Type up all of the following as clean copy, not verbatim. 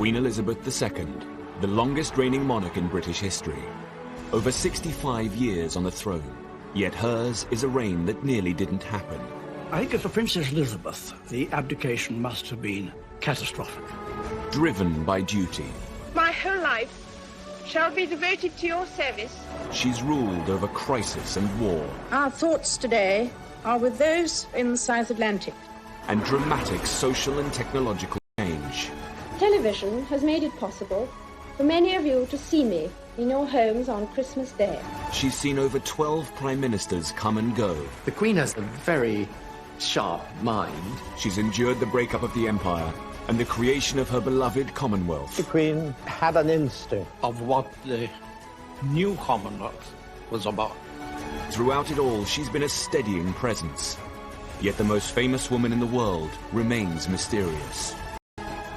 Queen Elizabeth II, the longest reigning monarch in British history. Over 65 years on the throne, yet hers is a reign that nearly didn't happen. I think as for Princess Elizabeth, the abdication must have been catastrophic. Driven by duty. My whole life shall be devoted to your service. She's ruled over crisis and war. Our thoughts today are with those in the South Atlantic. And dramatic social and technological change. Television has made it possible for many of you to see me in your homes on Christmas Day. She's seen over 12 prime ministers come and go. The Queen has a very sharp mind. She's endured the breakup of the Empire and the creation of her beloved Commonwealth. The Queen had an instinct Of what the new Commonwealth was about. Throughout it all, she's been a steadying presence. Yet the most famous woman in the world remains mysterious.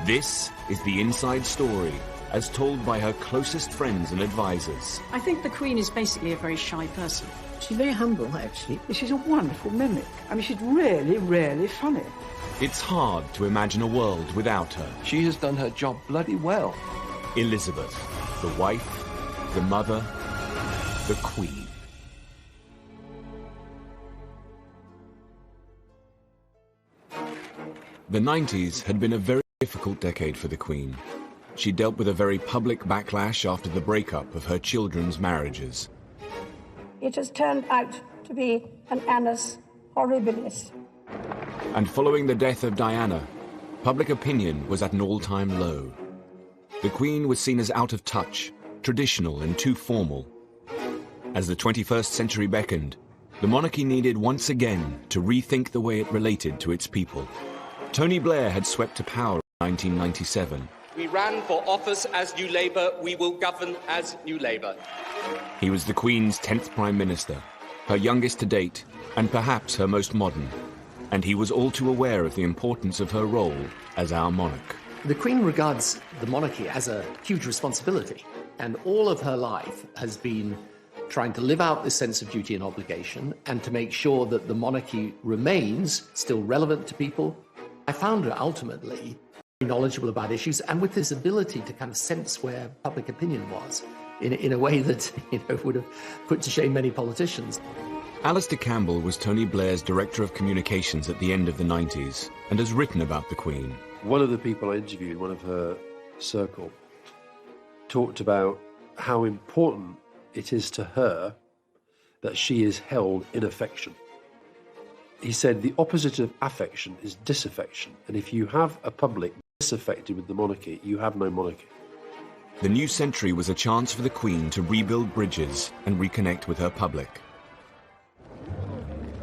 This is the inside story, as told by her closest friends and advisors. I think the Queen is basically a very shy person. She's very humble, actually. She's a wonderful mimic. I mean, she's really, really funny. It's hard to imagine a world without her. She has done her job bloody well. Elizabeth, the wife, the mother, the Queen. The 90s had been a very difficult decade for the Queen. She dealt with a very public backlash after the breakup of her children's marriages. It has turned out to be an annus horribilis. And following the death of Diana, public opinion was at an all-time low. The Queen was seen as out of touch, traditional and too formal. As the 21st century beckoned, the monarchy needed once again to rethink the way it related to its people. Tony Blair had swept to power in 1997. We ran for office as New Labour, we will govern as New Labour. He was the Queen's 10th Prime Minister, her youngest to date, and perhaps her most modern. And he was all too aware of the importance of her role as our monarch. The Queen regards the monarchy as a huge responsibility, and all of her life has been trying to live out this sense of duty and obligation and to make sure that the monarchy remains still relevant to people. I found her ultimately knowledgeable about issues and with this ability to kind of sense where public opinion was in a way that would have put to shame many politicians. Alistair Campbell was Tony Blair's Director of Communications at the end of the 90s and has written about the Queen. One of the people I interviewed, one of her circle, talked about how important it is to her that she is held in affection. He said the opposite of affection is disaffection, and if you have a public disaffected with the monarchy, you have no monarchy. The new century was a chance for the Queen to rebuild bridges and reconnect with her public.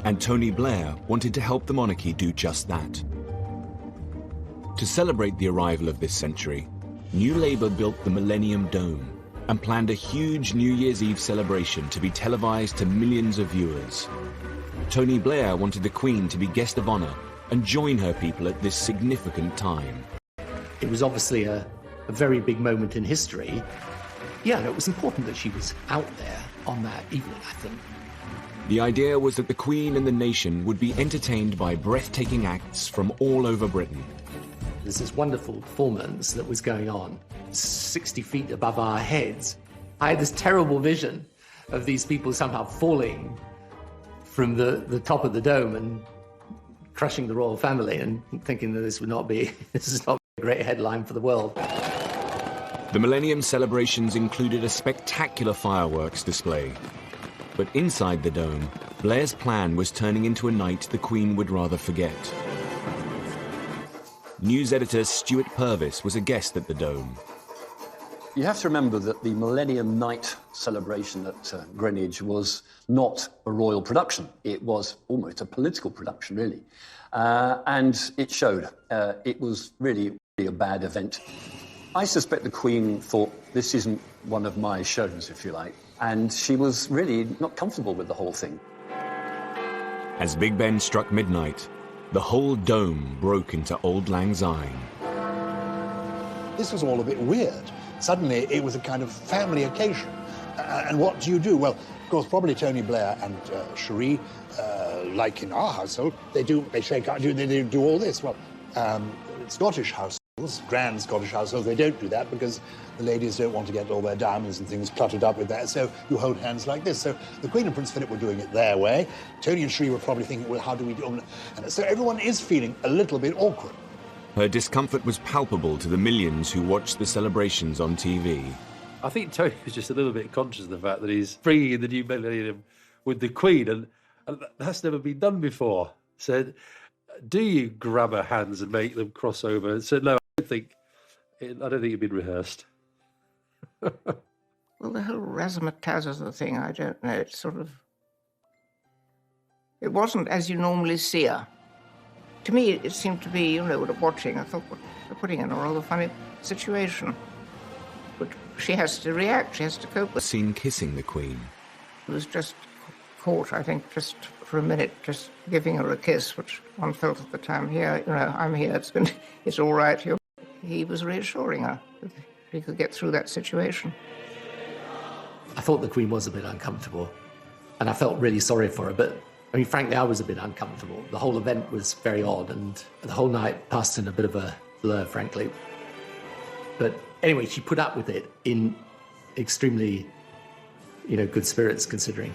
And Tony Blair wanted to help the monarchy do just that. To celebrate the arrival of this century, New Labour built the Millennium Dome and planned a huge New Year's Eve celebration to be televised to millions of viewers. Tony Blair wanted the Queen to be guest of honour and join her people at this significant time. It was obviously a very big moment in history. Yeah, and it was important that she was out there on that evening, I think. The idea was that the Queen and the nation would be entertained by breathtaking acts from all over Britain. There's this wonderful performance that was going on 60 feet above our heads. I had this terrible vision of these people somehow falling from the top of the dome and crushing the royal family, and thinking that this is not a great headline for the world. The Millennium celebrations included a spectacular fireworks display. But inside the dome, Blair's plan was turning into a night the Queen would rather forget. News editor Stuart Purvis was a guest at the dome. You have to remember that the Millennium Night celebration at Greenwich was not a royal production. It was almost a political production, really. And it showed. It was really a bad event. I suspect the Queen thought, this isn't one of my shows, if you like. And she was really not comfortable with the whole thing. As Big Ben struck midnight, the whole dome broke into Auld Lang Syne. This was all a bit weird. Suddenly, it was a kind of family occasion. And what do you do? Well, of course, probably Tony Blair and Cherie, like in our household, they do all this. Well, Scottish house. grand Scottish households, they don't do that because the ladies don't want to get all their diamonds and things cluttered up with that, so you hold hands like this. So the Queen and Prince Philip were doing it their way. Tony and Sri were probably thinking, well, how do we do it? And so everyone is feeling a little bit awkward. Her discomfort was palpable to the millions who watched the celebrations on TV. I think Tony was just a little bit conscious of the fact that he's bringing in the new millennium with the Queen, and that's never been done before. So do you grab her hands and make them cross over? And said, no, I don't think it'd been rehearsed. Well, the whole razzmatazz thing, I don't know. It's sort of... It wasn't as you normally see her. To me, it seemed to be, watching, I thought, well, they're putting in a rather funny situation. But she has to react, she has to cope with it. Seen kissing the Queen. It was just caught, I think, just for a minute, just giving her a kiss, which one felt at the time, here, I'm here, it's all right. He was reassuring her that he could get through that situation. I thought the Queen was a bit uncomfortable, and I felt really sorry for her, but I mean, frankly, I was a bit uncomfortable. The whole event was very odd, and the whole night passed in a bit of a blur, frankly. But anyway, she put up with it in extremely, good spirits, considering.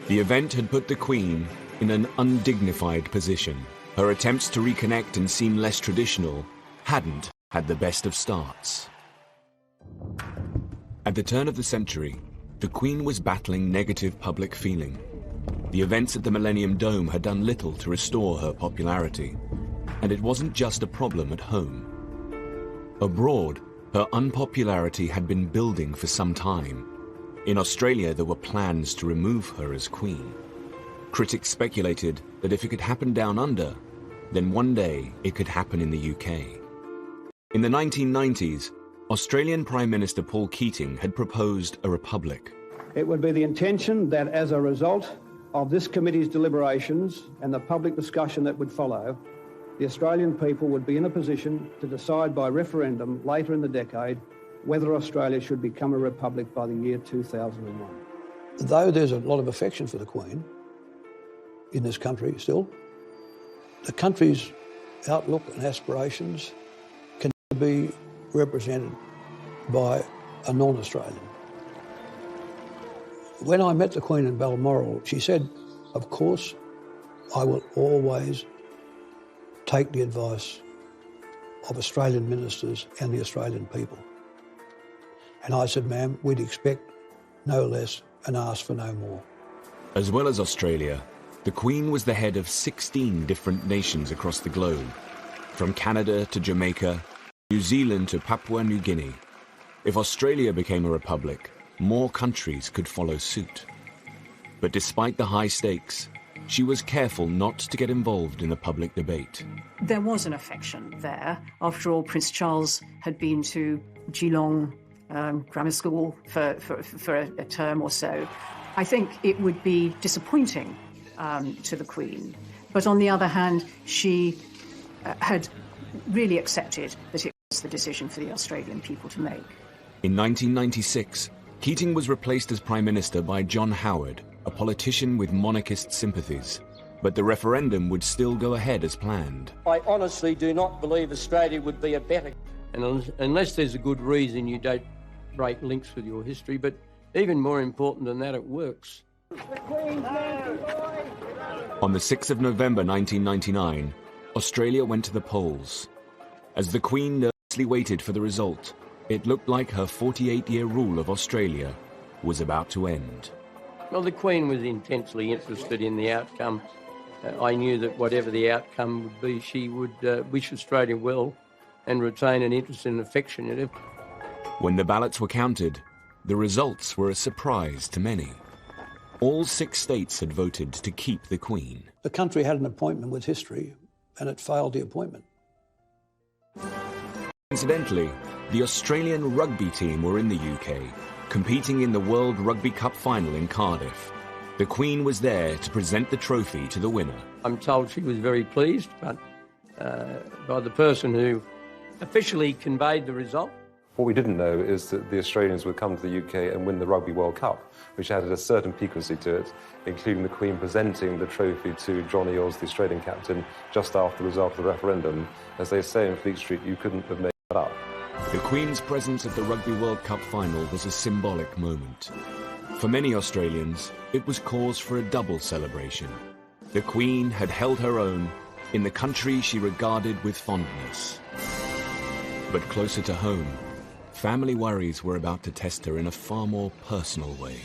The event had put the Queen in an undignified position. Her attempts to reconnect and seem less traditional hadn't had the best of starts. At the turn of the century, the Queen was battling negative public feeling. The events at the Millennium Dome had done little to restore her popularity, and it wasn't just a problem at home. Abroad, her unpopularity had been building for some time. In Australia, there were plans to remove her as Queen. Critics speculated that if it could happen down under, then one day it could happen in the UK. In the 1990s, Australian Prime Minister Paul Keating had proposed a republic. It would be the intention that as a result of this committee's deliberations and the public discussion that would follow, the Australian people would be in a position to decide by referendum later in the decade whether Australia should become a republic by the year 2001. Though there's a lot of affection for the Queen in this country still, the country's outlook and aspirations can be represented by a non-Australian. When I met the Queen in Balmoral, she said, of course, I will always take the advice of Australian ministers and the Australian people. And I said, ma'am, we'd expect no less and ask for no more. As well as Australia, the Queen was the head of 16 different nations across the globe, from Canada to Jamaica, New Zealand to Papua New Guinea. If Australia became a republic, more countries could follow suit. But despite the high stakes, she was careful not to get involved in the public debate. There was an affection there. After all, Prince Charles had been to Geelong grammar school for a term or so. I think it would be disappointing to the Queen. But on the other hand, she had really accepted that it was the decision for the Australian people to make. In 1996, Keating was replaced as Prime Minister by John Howard, a politician with monarchist sympathies. But the referendum would still go ahead as planned. I honestly do not believe Australia would be a better... And unless there's a good reason, you don't break links with your history. But even more important than that, it works. On the 6th of November 1999, Australia went to the polls. As the Queen nervously waited for the result, it looked like her 48-year rule of Australia was about to end. Well, the Queen was intensely interested in the outcome. I knew that whatever the outcome would be, she would wish Australia well and retain an interest and affection in it. When the ballots were counted, the results were a surprise to many. All 6 states had voted to keep the Queen. The country had an appointment with history, and it failed the appointment. Incidentally, the Australian rugby team were in the UK, competing in the World Rugby Cup final in Cardiff. The Queen was there to present the trophy to the winner. I'm told she was very pleased, but by the person who officially conveyed the result. What we didn't know is that the Australians would come to the UK and win the Rugby World Cup, which added a certain piquancy to it, including the Queen presenting the trophy to John Eales, the Australian captain, just after the result of the referendum. As they say in Fleet Street, you couldn't have made up. The Queen's presence at the Rugby World Cup final was a symbolic moment. For many Australians, it was cause for a double celebration. The Queen had held her own in the country she regarded with fondness. But closer to home, family worries were about to test her in a far more personal way.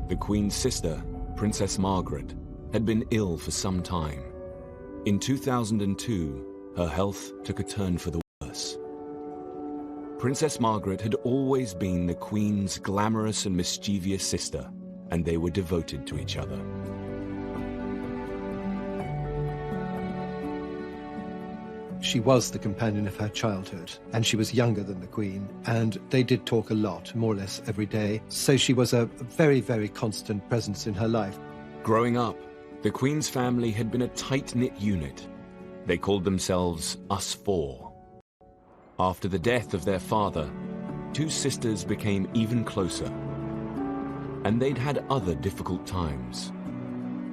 The Queen's sister, Princess Margaret, had been ill for some time. In 2002, her health took a turn for the worse. Princess Margaret had always been the Queen's glamorous and mischievous sister, and they were devoted to each other. She was the companion of her childhood, and she was younger than the Queen, and they did talk a lot, more or less every day, so she was a very, very constant presence in her life. Growing up, the Queen's family had been a tight-knit unit. They called themselves Us Four. After the death of their father, two sisters became even closer. And they'd had other difficult times.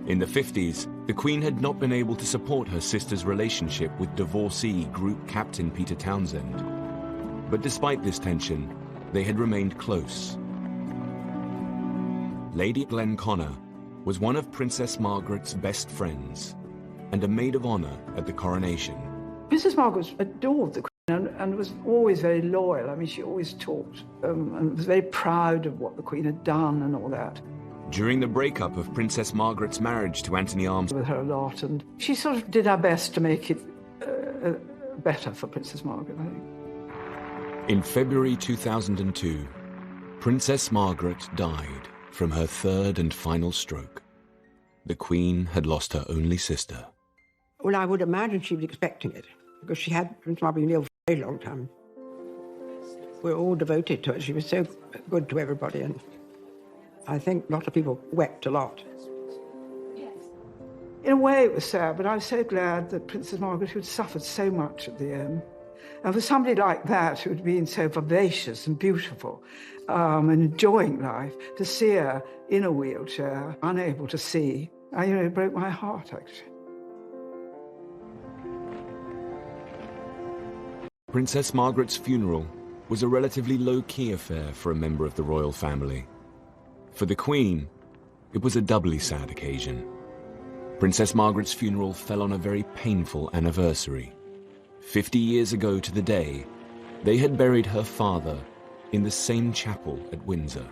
In the 50s, the Queen had not been able to support her sister's relationship with divorcee Group Captain Peter Townsend. But despite this tension, they had remained close. Lady Glenconnor was one of Princess Margaret's best friends and a maid of honor at the coronation. Princess Margaret adored the Queen and was always very loyal. I mean, she always talked and was very proud of what the Queen had done and all that. During the breakup of Princess Margaret's marriage to Anthony Armstrong, with her a lot, and she sort of did her best to make it better for Princess Margaret, I think. In February 2002, Princess Margaret died from her third and final stroke. The Queen had lost her only sister. Well, I would imagine she was expecting it, because she had Princess Margaret been ill for a very long time. We were all devoted to her. She was so good to everybody, and I think a lot of people wept a lot. In a way, it was sad, but I was so glad that Princess Margaret, who had suffered so much at the end, and for somebody like that who had been so vivacious and beautiful and enjoying life, to see her in a wheelchair, unable to see, it broke my heart, actually. Princess Margaret's funeral was a relatively low-key affair for a member of the royal family. For the Queen, it was a doubly sad occasion. Princess Margaret's funeral fell on a very painful anniversary. 50 years ago to the day, they had buried her father in the same chapel at Windsor.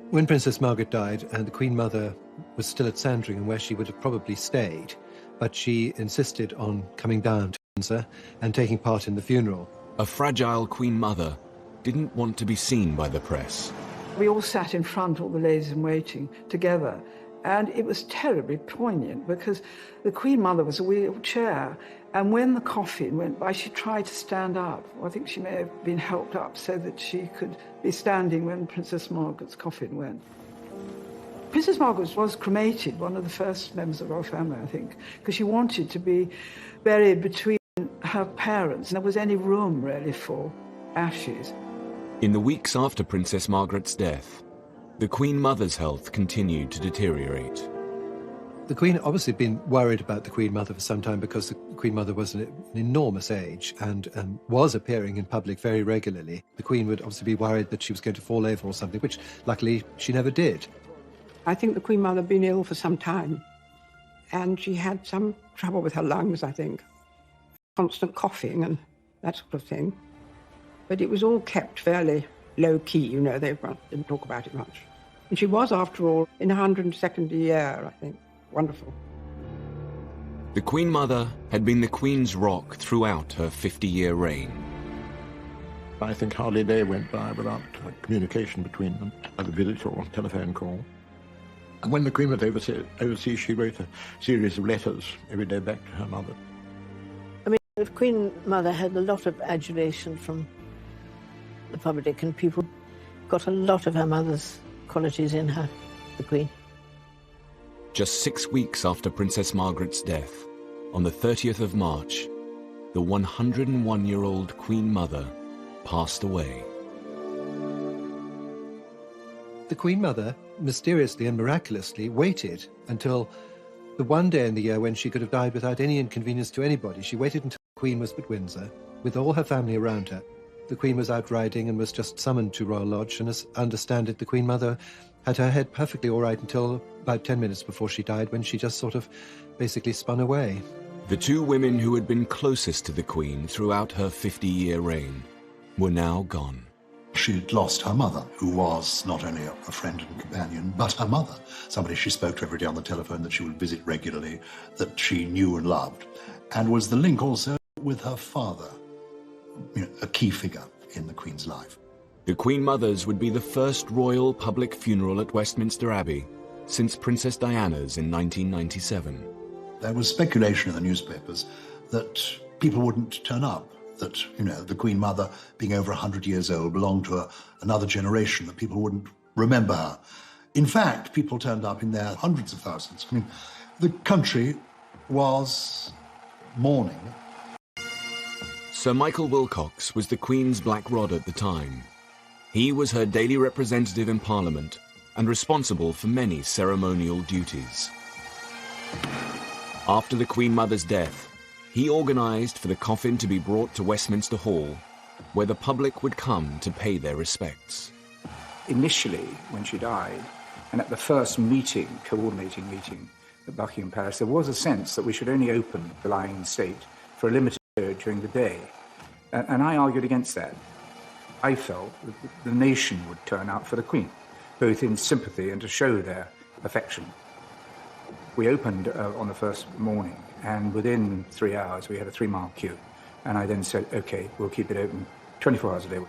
When Princess Margaret died, and the Queen Mother was still at Sandringham, where she would have probably stayed, but she insisted on coming down to Windsor and taking part in the funeral. A fragile Queen Mother didn't want to be seen by the press. We all sat in front, all the ladies in waiting, together, and it was terribly poignant because the Queen Mother was a wheelchair, and when the coffin went by, she tried to stand up. I think she may have been helped up so that she could be standing when Princess Margaret's coffin went. Princess Margaret was cremated, one of the first members of the royal family, I think, because she wanted to be buried between her parents, and there was any room, really, for ashes. In the weeks after Princess Margaret's death, the Queen Mother's health continued to deteriorate. The Queen had obviously been worried about the Queen Mother for some time because the Queen Mother was an enormous age and was appearing in public very regularly. The Queen would obviously be worried that she was going to fall over or something, which luckily she never did. I think the Queen Mother had been ill for some time, and she had some trouble with her lungs, I think. Constant coughing and that sort of thing. But it was all kept fairly low-key, they didn't talk about it much. And she was, after all, in her 102nd year, I think. Wonderful. The Queen Mother had been the Queen's rock throughout her 50-year reign. I think hardly a day went by without communication between them, either visit or telephone call. And when the Queen was overseas, she wrote a series of letters every day back to her mother. I mean, the Queen Mother had a lot of adulation from the public, and people got a lot of her mother's qualities in her, the Queen. Just 6 weeks after Princess Margaret's death, on the 30th of March, the 101-year-old Queen Mother passed away. The Queen Mother, mysteriously and miraculously, waited until the one day in the year when she could have died without any inconvenience to anybody. She waited until Queen was at Windsor, with all her family around her. The Queen was out riding and was just summoned to Royal Lodge, and as I understand it, the Queen Mother had her head perfectly all right until about 10 minutes before she died, when she just sort of basically spun away. The two women who had been closest to the Queen throughout her 50-year reign were now gone. She'd lost her mother, who was not only a friend and companion, but her mother, somebody she spoke to every day on the telephone, that she would visit regularly, that she knew and loved, and was the link also with her father, a key figure in the Queen's life. The Queen Mother's would be the first royal public funeral at Westminster Abbey since Princess Diana's in 1997. There was speculation in the newspapers that people wouldn't turn up, that, the Queen Mother, being over 100 years old, belonged to another generation, that people wouldn't remember her. In fact, people turned up in their hundreds of thousands. The country was mourning. Sir Michael Wilcox was the Queen's black rod at the time. He was her daily representative in Parliament and responsible for many ceremonial duties. After the Queen Mother's death, he organised for the coffin to be brought to Westminster Hall, where the public would come to pay their respects. Initially, when she died, and at the first coordinating meeting at Buckingham Palace, there was a sense that we should only open the lying in state for a limited period during the day. And I argued against that. I felt that the nation would turn out for the Queen, both in sympathy and to show their affection. We opened on the first morning, and within 3 hours we had a 3-mile queue. And I then said, OK, we'll keep it open 24 hours a day.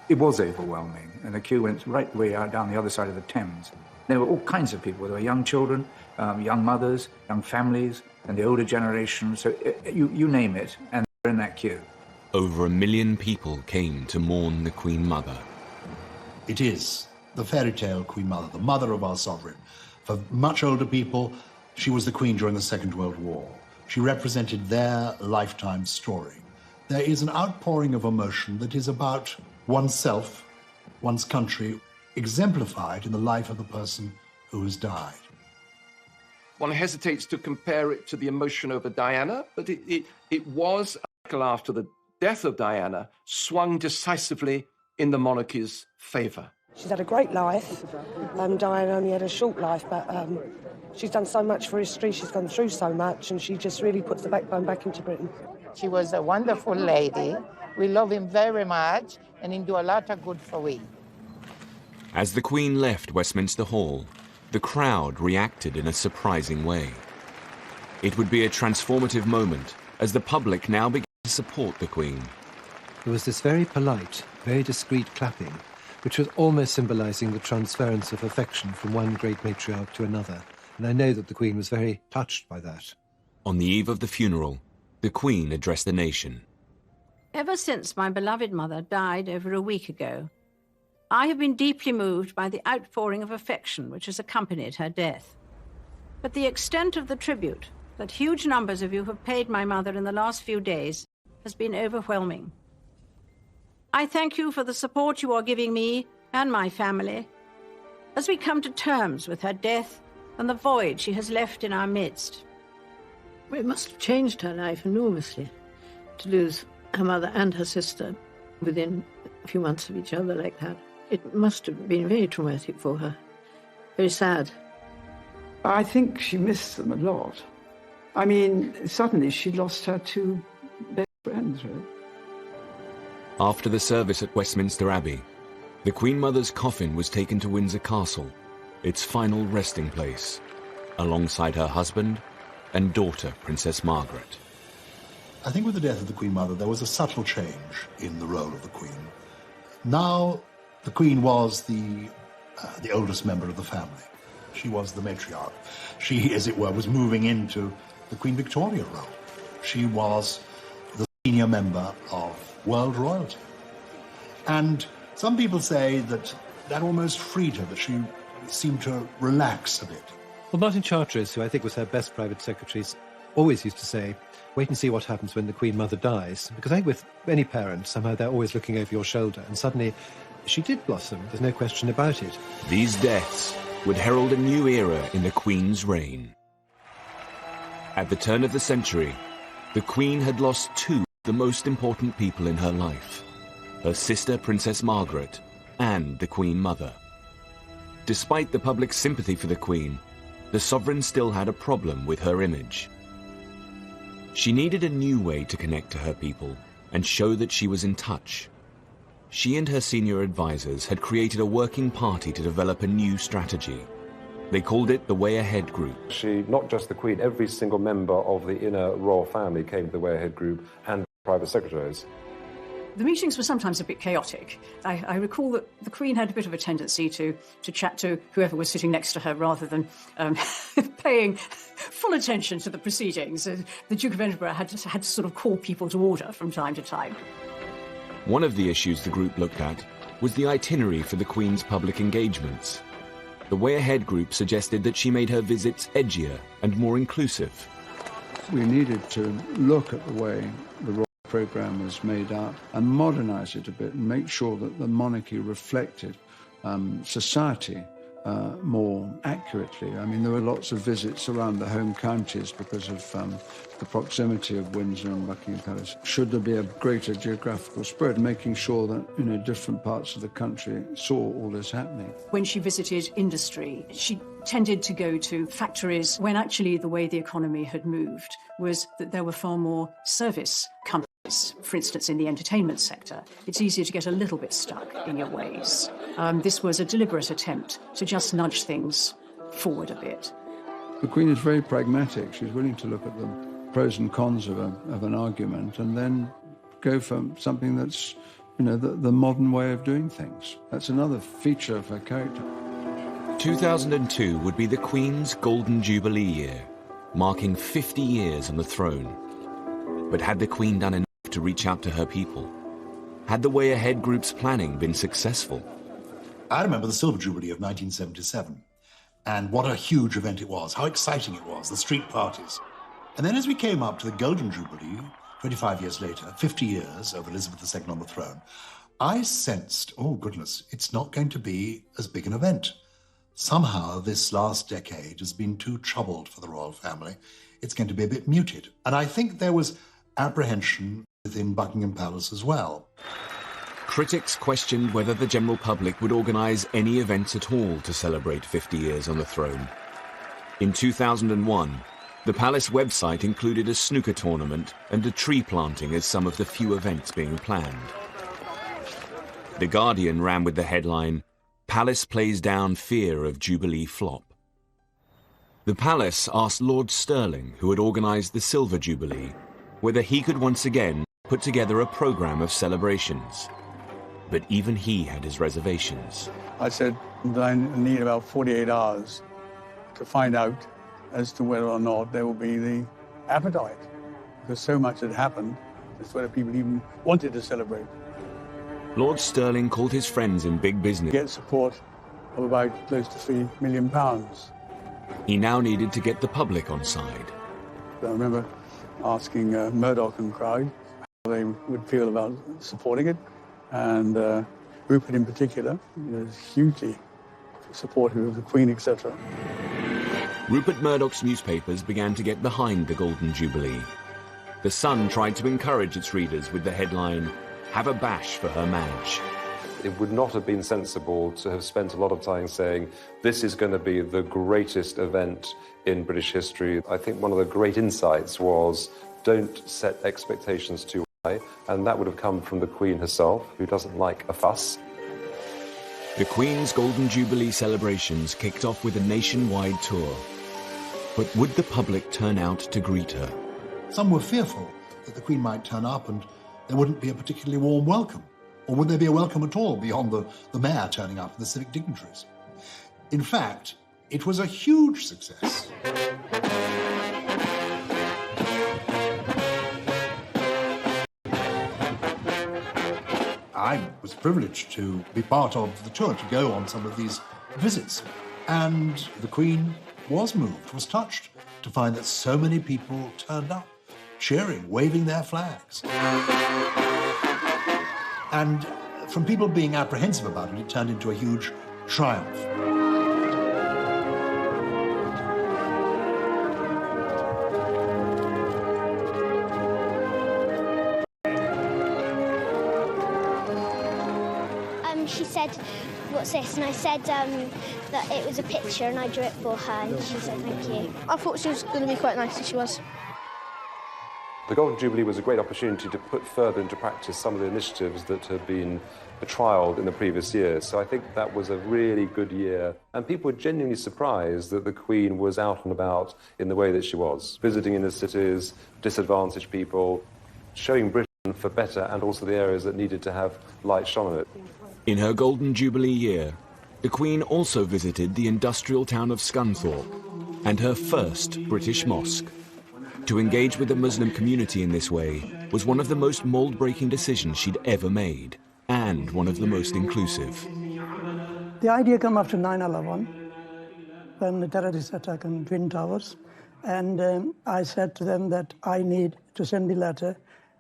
It was overwhelming, and the queue went right the way out down the other side of the Thames. There were all kinds of people. There were young children, young mothers, young families, and the older generation. So you name it, and they're in that queue. Over 1 million people came to mourn the Queen Mother. It is the fairy tale Queen Mother, the mother of our sovereign. For much older people, she was the Queen during the Second World War. She represented their lifetime story. There is an outpouring of emotion that is about oneself, one's country, exemplified in the life of the person who has died. One hesitates to compare it to the emotion over Diana, but it was, after the death of Diana, swung decisively in the monarchy's favour. She's had a great life. Diana only had a short life, but she's done so much for history, she's gone through so much, and she just really puts the backbone back into Britain. She was a wonderful lady. We love him very much, and he do a lot of good for we. As the Queen left Westminster Hall, the crowd reacted in a surprising way. It would be a transformative moment as the public now began to support the Queen. There was this very polite, very discreet clapping, which was almost symbolising the transference of affection from one great matriarch to another, and I know that the Queen was very touched by that. On the eve of the funeral, the Queen addressed the nation. Ever since my beloved mother died over a week ago, I have been deeply moved by the outpouring of affection which has accompanied her death. But the extent of the tribute that huge numbers of you have paid my mother in the last few days has been overwhelming. I thank you for the support you are giving me and my family as we come to terms with her death and the void she has left in our midst. It must have changed her life enormously to lose her mother and her sister within a few months of each other like that. It must have been very traumatic for her, very sad. I think she missed them a lot. I mean, suddenly she lost her two best friends, really. After the service at Westminster Abbey, the Queen Mother's coffin was taken to Windsor Castle, its final resting place, alongside her husband and daughter, Princess Margaret. I think with the death of the Queen Mother, there was a subtle change in the role of the Queen. Now, the Queen was the oldest member of the family. She was the matriarch. She, as it were, was moving into the Queen Victoria role. She was the senior member of world royalty. And some people say that that almost freed her, that she seemed to relax a bit. Well, Martin Charteris, who I think was her best private secretary, always used to say, wait and see what happens when the Queen Mother dies. Because I think with any parent, somehow they're always looking over your shoulder. And suddenly, she did blossom. There's no question about it. These deaths would herald a new era in the Queen's reign. At the turn of the century, the Queen had lost two the most important people in her life, her sister Princess Margaret and the Queen Mother. Despite the public's sympathy for the Queen, the sovereign still had a problem with her image. She needed a new way to connect to her people and show that she was in touch. She and her senior advisors had created a working party to develop a new strategy. They called it the Way Ahead Group. She, not just the Queen, every single member of the inner royal family came to the Way Ahead Group and private secretaries. The meetings were sometimes a bit chaotic. I recall that the Queen had a bit of a tendency to chat to whoever was sitting next to her rather than paying full attention to the proceedings. The Duke of Edinburgh had to sort of call people to order from time to time. One of the issues the group looked at was the itinerary for the Queen's public engagements. The Way Ahead Group suggested that she made her visits edgier and more inclusive. We needed to look at the way the royal programme was made up and modernise it a bit and make sure that the monarchy reflected society more accurately. I mean, there were lots of visits around the home counties because of the proximity of Windsor and Buckingham Palace. Should there be a greater geographical spread, making sure that, different parts of the country saw all this happening. When she visited industry, she tended to go to factories when actually the way the economy had moved was that there were far more service companies. For instance, in the entertainment sector, it's easier to get a little bit stuck in your ways. This was a deliberate attempt to just nudge things forward a bit. The Queen is very pragmatic. She's willing to look at the pros and cons of an argument and then go for something that's, the modern way of doing things. That's another feature of her character. 2002 would be the Queen's Golden Jubilee year, marking 50 years on the throne. But had the Queen done enough to reach out to her people? Had the Way Ahead Group's planning been successful? I remember the Silver Jubilee of 1977, and what a huge event it was, how exciting it was, the street parties. And then as we came up to the Golden Jubilee, 25 years later, 50 years of Elizabeth II on the throne, I sensed, oh goodness, it's not going to be as big an event. Somehow this last decade has been too troubled for the royal family. It's going to be a bit muted. And I think there was apprehension within Buckingham Palace as well. Critics questioned whether the general public would organise any events at all to celebrate 50 years on the throne. In 2001, the palace website included a snooker tournament and a tree planting as some of the few events being planned. The Guardian ran with the headline, "Palace plays down fear of Jubilee flop." The palace asked Lord Stirling, who had organised the Silver Jubilee, whether he could once again put together a programme of celebrations. But even he had his reservations. I said that I need about 48 hours to find out as to whether or not there will be the appetite, because so much had happened as to whether people even wanted to celebrate. Lord Stirling called his friends in big business. Get support of about close to £3 million. He now needed to get the public on side. I remember asking Murdoch and crowd how they would feel about supporting it, and Rupert in particular was hugely supportive of the Queen, etc. Rupert Murdoch's newspapers began to get behind the Golden Jubilee. The Sun tried to encourage its readers with the headline, "Have a bash for Her Madge." It would not have been sensible to have spent a lot of time saying, this is going to be the greatest event in British history. I think one of the great insights was, don't set expectations too high, and that would have come from the Queen herself, who doesn't like a fuss. The Queen's Golden Jubilee celebrations kicked off with a nationwide tour. But would the public turn out to greet her? Some were fearful that the Queen might turn up and there wouldn't be a particularly warm welcome. Or would there be a welcome at all beyond the mayor turning up and the civic dignitaries? In fact, it was a huge success. I was privileged to be part of the tour, to go on some of these visits. And the Queen was moved, was touched to find that so many people turned up, cheering, waving their flags. And from people being apprehensive about it, it turned into a huge triumph. she said, "What's this?" And I said that it was a picture and I drew it for her, and she said thank you. I thought she was going to be quite nice, and she was. The Golden Jubilee was a great opportunity to put further into practice some of the initiatives that had been trialled in the previous years. So I think that was a really good year. And people were genuinely surprised that the Queen was out and about in the way that she was, visiting inner cities, disadvantaged people, showing Britain for better and also the areas that needed to have light shone on it. In her Golden Jubilee year, the Queen also visited the industrial town of Scunthorpe and her first British mosque. To engage with the Muslim community in this way was one of the most mould-breaking decisions she'd ever made, and one of the most inclusive. The idea came after 9/11, when the terrorist attack on Twin Towers, and I said to them that I need to send the letter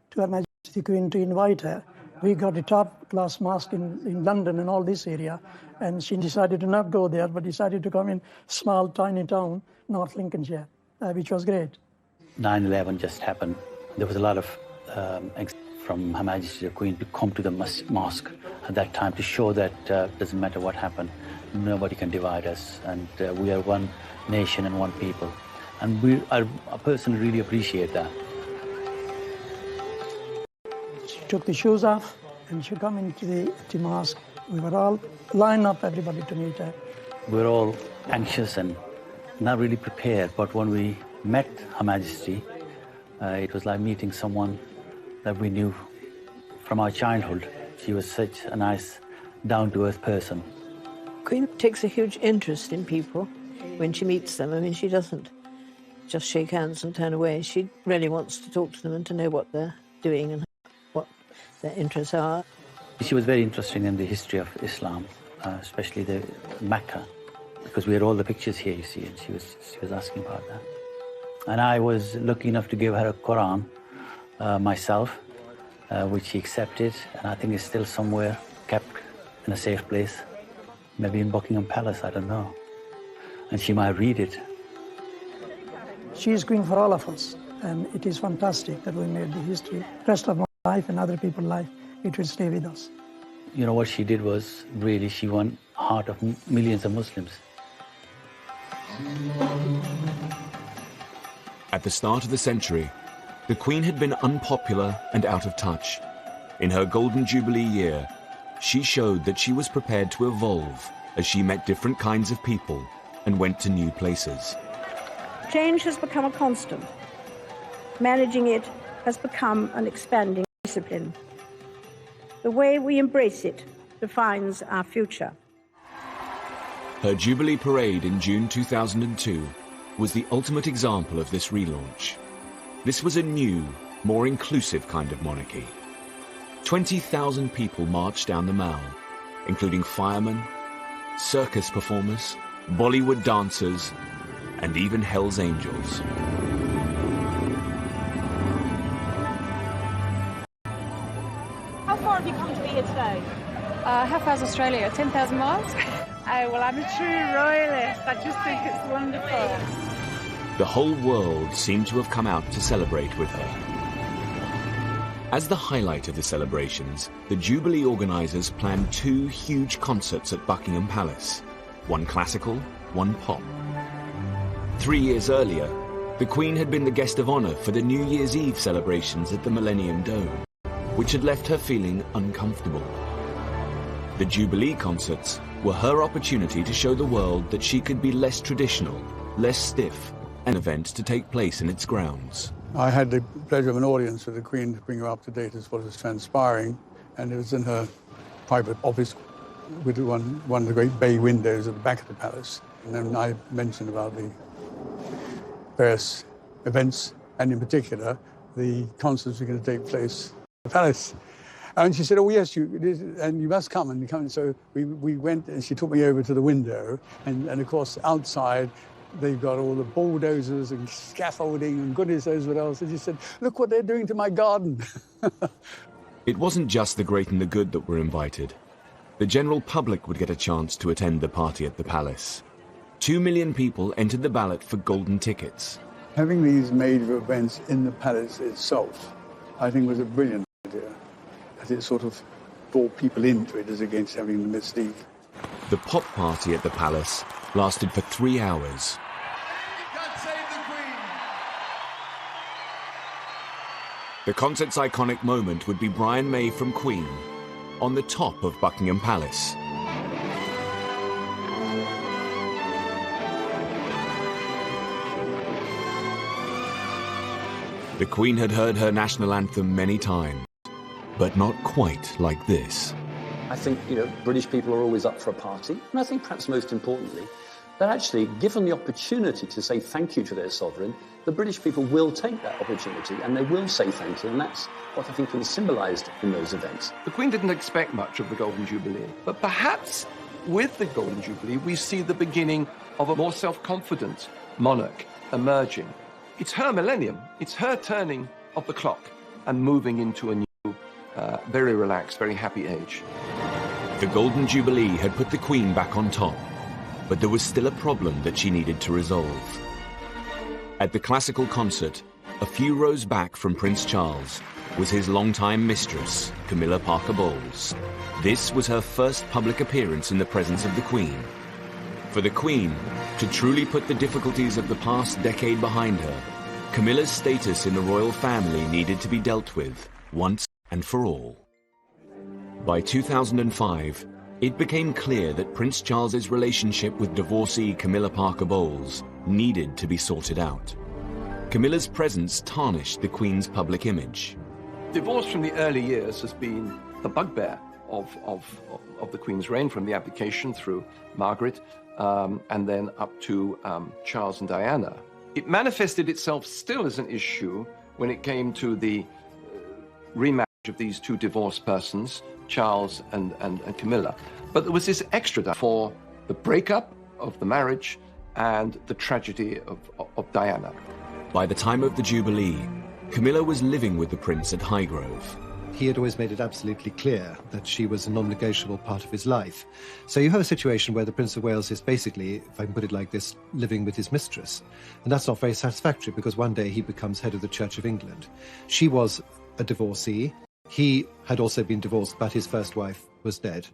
to Her Majesty the Queen to invite her. We got a top-class mosque in London and all this area, and she decided to not go there, but decided to come in small, tiny town, North Lincolnshire, which was great. 9/11 just happened. There was a lot of from Her Majesty the Queen to come to the mosque at that time to show that doesn't matter what happened, nobody can divide us, and we are one nation and one people. And I personally really appreciate that. She took the shoes off and she came into the mosque. We were all lined up, everybody, to meet her. We were all anxious and not really prepared, but when we met Her Majesty, it was like meeting someone that we knew from our childhood. She was such a nice, down-to-earth person. Queen takes a huge interest in people when she meets them. I mean, she doesn't just shake hands and turn away. She really wants to talk to them and to know what they're doing and what their interests are. She was very interested in the history of Islam, especially the Mecca, because we had all the pictures here, you see, and she was asking about that. And I was lucky enough to give her a Quran myself, which she accepted, and I think it's still somewhere kept in a safe place, maybe in Buckingham Palace, I don't know. And she might read it. She is Queen for all of us, and it is fantastic that we made the history. The rest of my life and other people's life, it will stay with us. You know, what she did was really, she won the heart of millions of Muslims. At the start of the century, the Queen had been unpopular and out of touch. In her Golden Jubilee year, she showed that she was prepared to evolve as she met different kinds of people and went to new places. Change has become a constant. Managing it has become an expanding discipline. The way we embrace it defines our future. Her Jubilee Parade in June 2002 was the ultimate example of this relaunch. This was a new, more inclusive kind of monarchy. 20,000 people marched down the Mall, including firemen, circus performers, Bollywood dancers, and even Hell's Angels. How far have you come to be here today? How far's Australia? 10,000 miles? Oh, well, I'm a true royalist. I just think it's wonderful. The whole world seemed to have come out to celebrate with her. As the highlight of the celebrations, the Jubilee organisers planned 2 huge concerts at Buckingham Palace, one classical, one pop. 3 years earlier, the Queen had been the guest of honour for the New Year's Eve celebrations at the Millennium Dome, which had left her feeling uncomfortable. The Jubilee concerts were her opportunity to show the world that she could be less traditional, less stiff, an event to take place in its grounds. I had the pleasure of an audience with the Queen to bring her up to date as what was transpiring, and it was in her private office with one of the great bay windows at the back of the palace. And then I mentioned about the various events, and in particular, the concerts were going to take place at the palace. And she said, "Oh, yes, you must come." And come. So we went, and she took me over to the window, and of course, outside, they've got all the bulldozers and scaffolding and goodness knows what else. And she said, "Look what they're doing to my garden." It wasn't just the great and the good that were invited. The general public would get a chance to attend the party at the palace. 2 million people entered the ballot for golden tickets. Having these major events in the palace itself, I think, was a brilliant idea. As it sort of draw people into it as against having the mystique. The pop party at the palace lasted for 3 hours. The concert's iconic moment would be Brian May from Queen on the top of Buckingham Palace. The Queen had heard her national anthem many times, but not quite like this. I think, British people are always up for a party, and I think perhaps most importantly, that actually, given the opportunity to say thank you to their sovereign, the British people will take that opportunity and they will say thank you, and that's what I think is symbolised in those events. The Queen didn't expect much of the Golden Jubilee, but perhaps with the Golden Jubilee we see the beginning of a more self-confident monarch emerging. It's her millennium, it's her turning of the clock and moving into a new, very relaxed, very happy age. The Golden Jubilee had put the Queen back on top, but there was still a problem that she needed to resolve. At the classical concert, a few rows back from Prince Charles, was his longtime mistress, Camilla Parker Bowles. This was her first public appearance in the presence of the Queen. For the Queen, to truly put the difficulties of the past decade behind her, Camilla's status in the royal family needed to be dealt with once and for all. By 2005, it became clear that Prince Charles's relationship with divorcee Camilla Parker Bowles needed to be sorted out. Camilla's presence tarnished the Queen's public image. Divorce from the early years has been the bugbear of the Queen's reign, from the abdication through Margaret and then up to Charles and Diana. It manifested itself still as an issue when it came to the remarriage of these two divorced persons, Charles and Camilla. But there was this extra for the breakup of the marriage and the tragedy of Diana. By the time of the Jubilee, Camilla was living with the Prince at Highgrove. He had always made it absolutely clear that she was a non-negotiable part of his life. So you have a situation where the Prince of Wales is basically, if I can put it like this, living with his mistress. And that's not very satisfactory, because one day he becomes head of the Church of England. She was a divorcee. He had also been divorced, but his first wife was dead.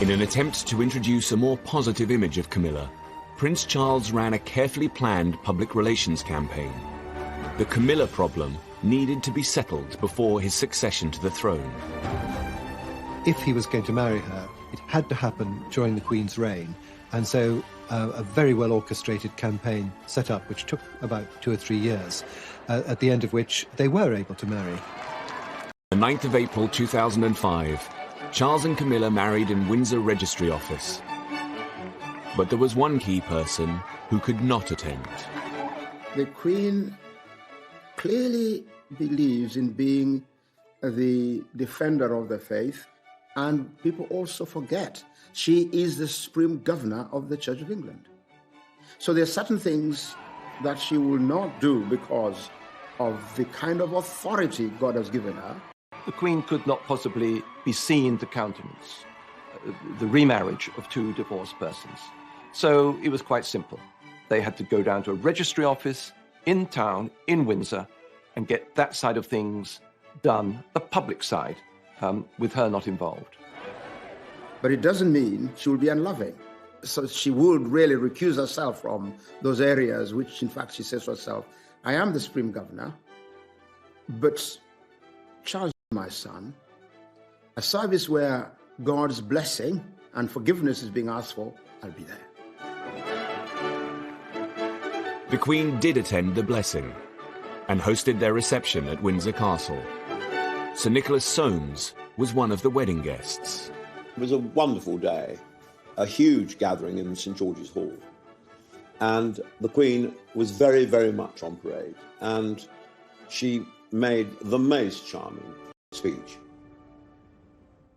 In an attempt to introduce a more positive image of Camilla, Prince Charles ran a carefully planned public relations campaign. The Camilla problem needed to be settled before his succession to the throne. If he was going to marry her, it had to happen during the Queen's reign, and so a very well orchestrated campaign set up, which took about 2 or 3 years, at the end of which they were able to marry. The 9th of April 2005, Charles and Camilla married in Windsor Registry Office. But there was one key person who could not attend. The Queen clearly believes in being the defender of the faith, and people also forget she is the supreme governor of the Church of England. So there are certain things that she will not do because of the kind of authority God has given her. The Queen could not possibly be seen to countenance the remarriage of two divorced persons. So it was quite simple. They had to go down to a registry office in town, in Windsor, and get that side of things done, the public side, with her not involved. But it doesn't mean she will be unloving. So she would really recuse herself from those areas which, in fact, she says to herself, I am the supreme governor, but Charles, my son, a service where God's blessing and forgiveness is being asked for, I'll be there. The Queen did attend the blessing and hosted their reception at Windsor Castle. Sir Nicholas Soames was one of the wedding guests. It was a wonderful day, a huge gathering in St George's Hall. And the Queen was very, very much on parade. And she made the most charming speech.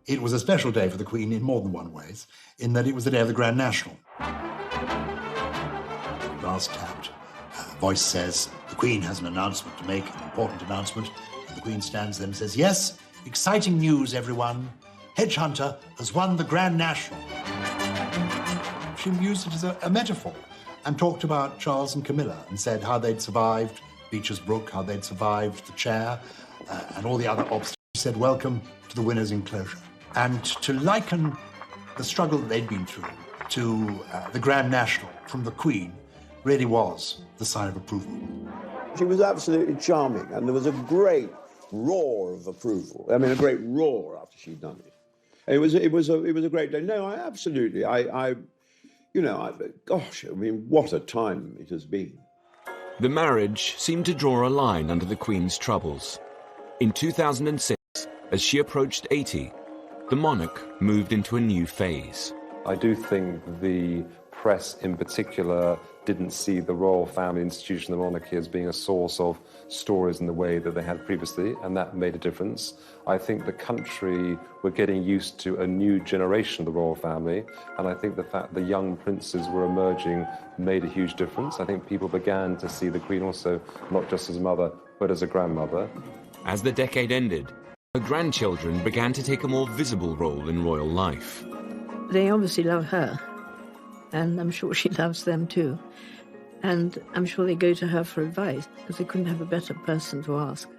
It was a special day for the Queen in more than one ways, in that it was the day of the Grand National. Brass tapped. Voice says, the Queen has an announcement to make, an important announcement. And the Queen stands there and says, yes, exciting news, everyone. Hedgehunter has won the Grand National. She used it as a metaphor and talked about Charles and Camilla and said how they'd survived Beecher's Brook, how they'd survived the chair and all the other obstacles. She said, welcome to the winner's enclosure. And to liken the struggle that they'd been through to the Grand National from the Queen really was the sign of approval. She was absolutely charming, and there was a great roar of approval. I mean, a great roar after she'd done it. It was a great day. No, absolutely. Gosh, I mean, what a time it has been. The marriage seemed to draw a line under the Queen's troubles. In 2006, as she approached 80, the monarch moved into a new phase. I do think the press in particular didn't see the royal family institution, the monarchy, as being a source of stories in the way that they had previously, and that made a difference. I think the country were getting used to a new generation of the royal family, and I think the fact the young princes were emerging made a huge difference. I think people began to see the Queen also not just as a mother, but as a grandmother. As the decade ended, her grandchildren began to take a more visible role in royal life. They obviously love her, and I'm sure she loves them too. And I'm sure they go to her for advice, because they couldn't have a better person to ask.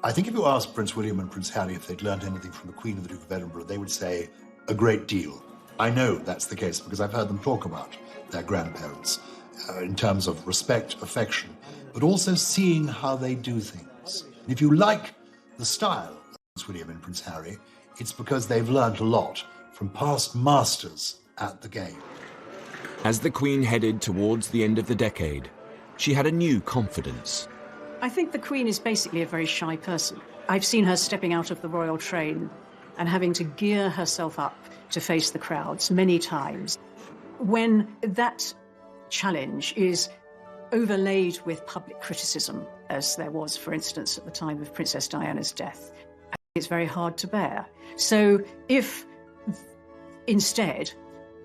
I think if you asked Prince William and Prince Harry if they'd learned anything from the Queen and the Duke of Edinburgh, they would say a great deal. I know that's the case because I've heard them talk about their grandparents in terms of respect, affection, but also seeing how they do things. And if you like the style of Prince William and Prince Harry, it's because they've learned a lot from past masters at the game. As the Queen headed towards the end of the decade, she had a new confidence. I think the Queen is basically a very shy person. I've seen her stepping out of the royal train and having to gear herself up to face the crowds many times. When that challenge is overlaid with public criticism, as there was, for instance, at the time of Princess Diana's death, it's very hard to bear. So if instead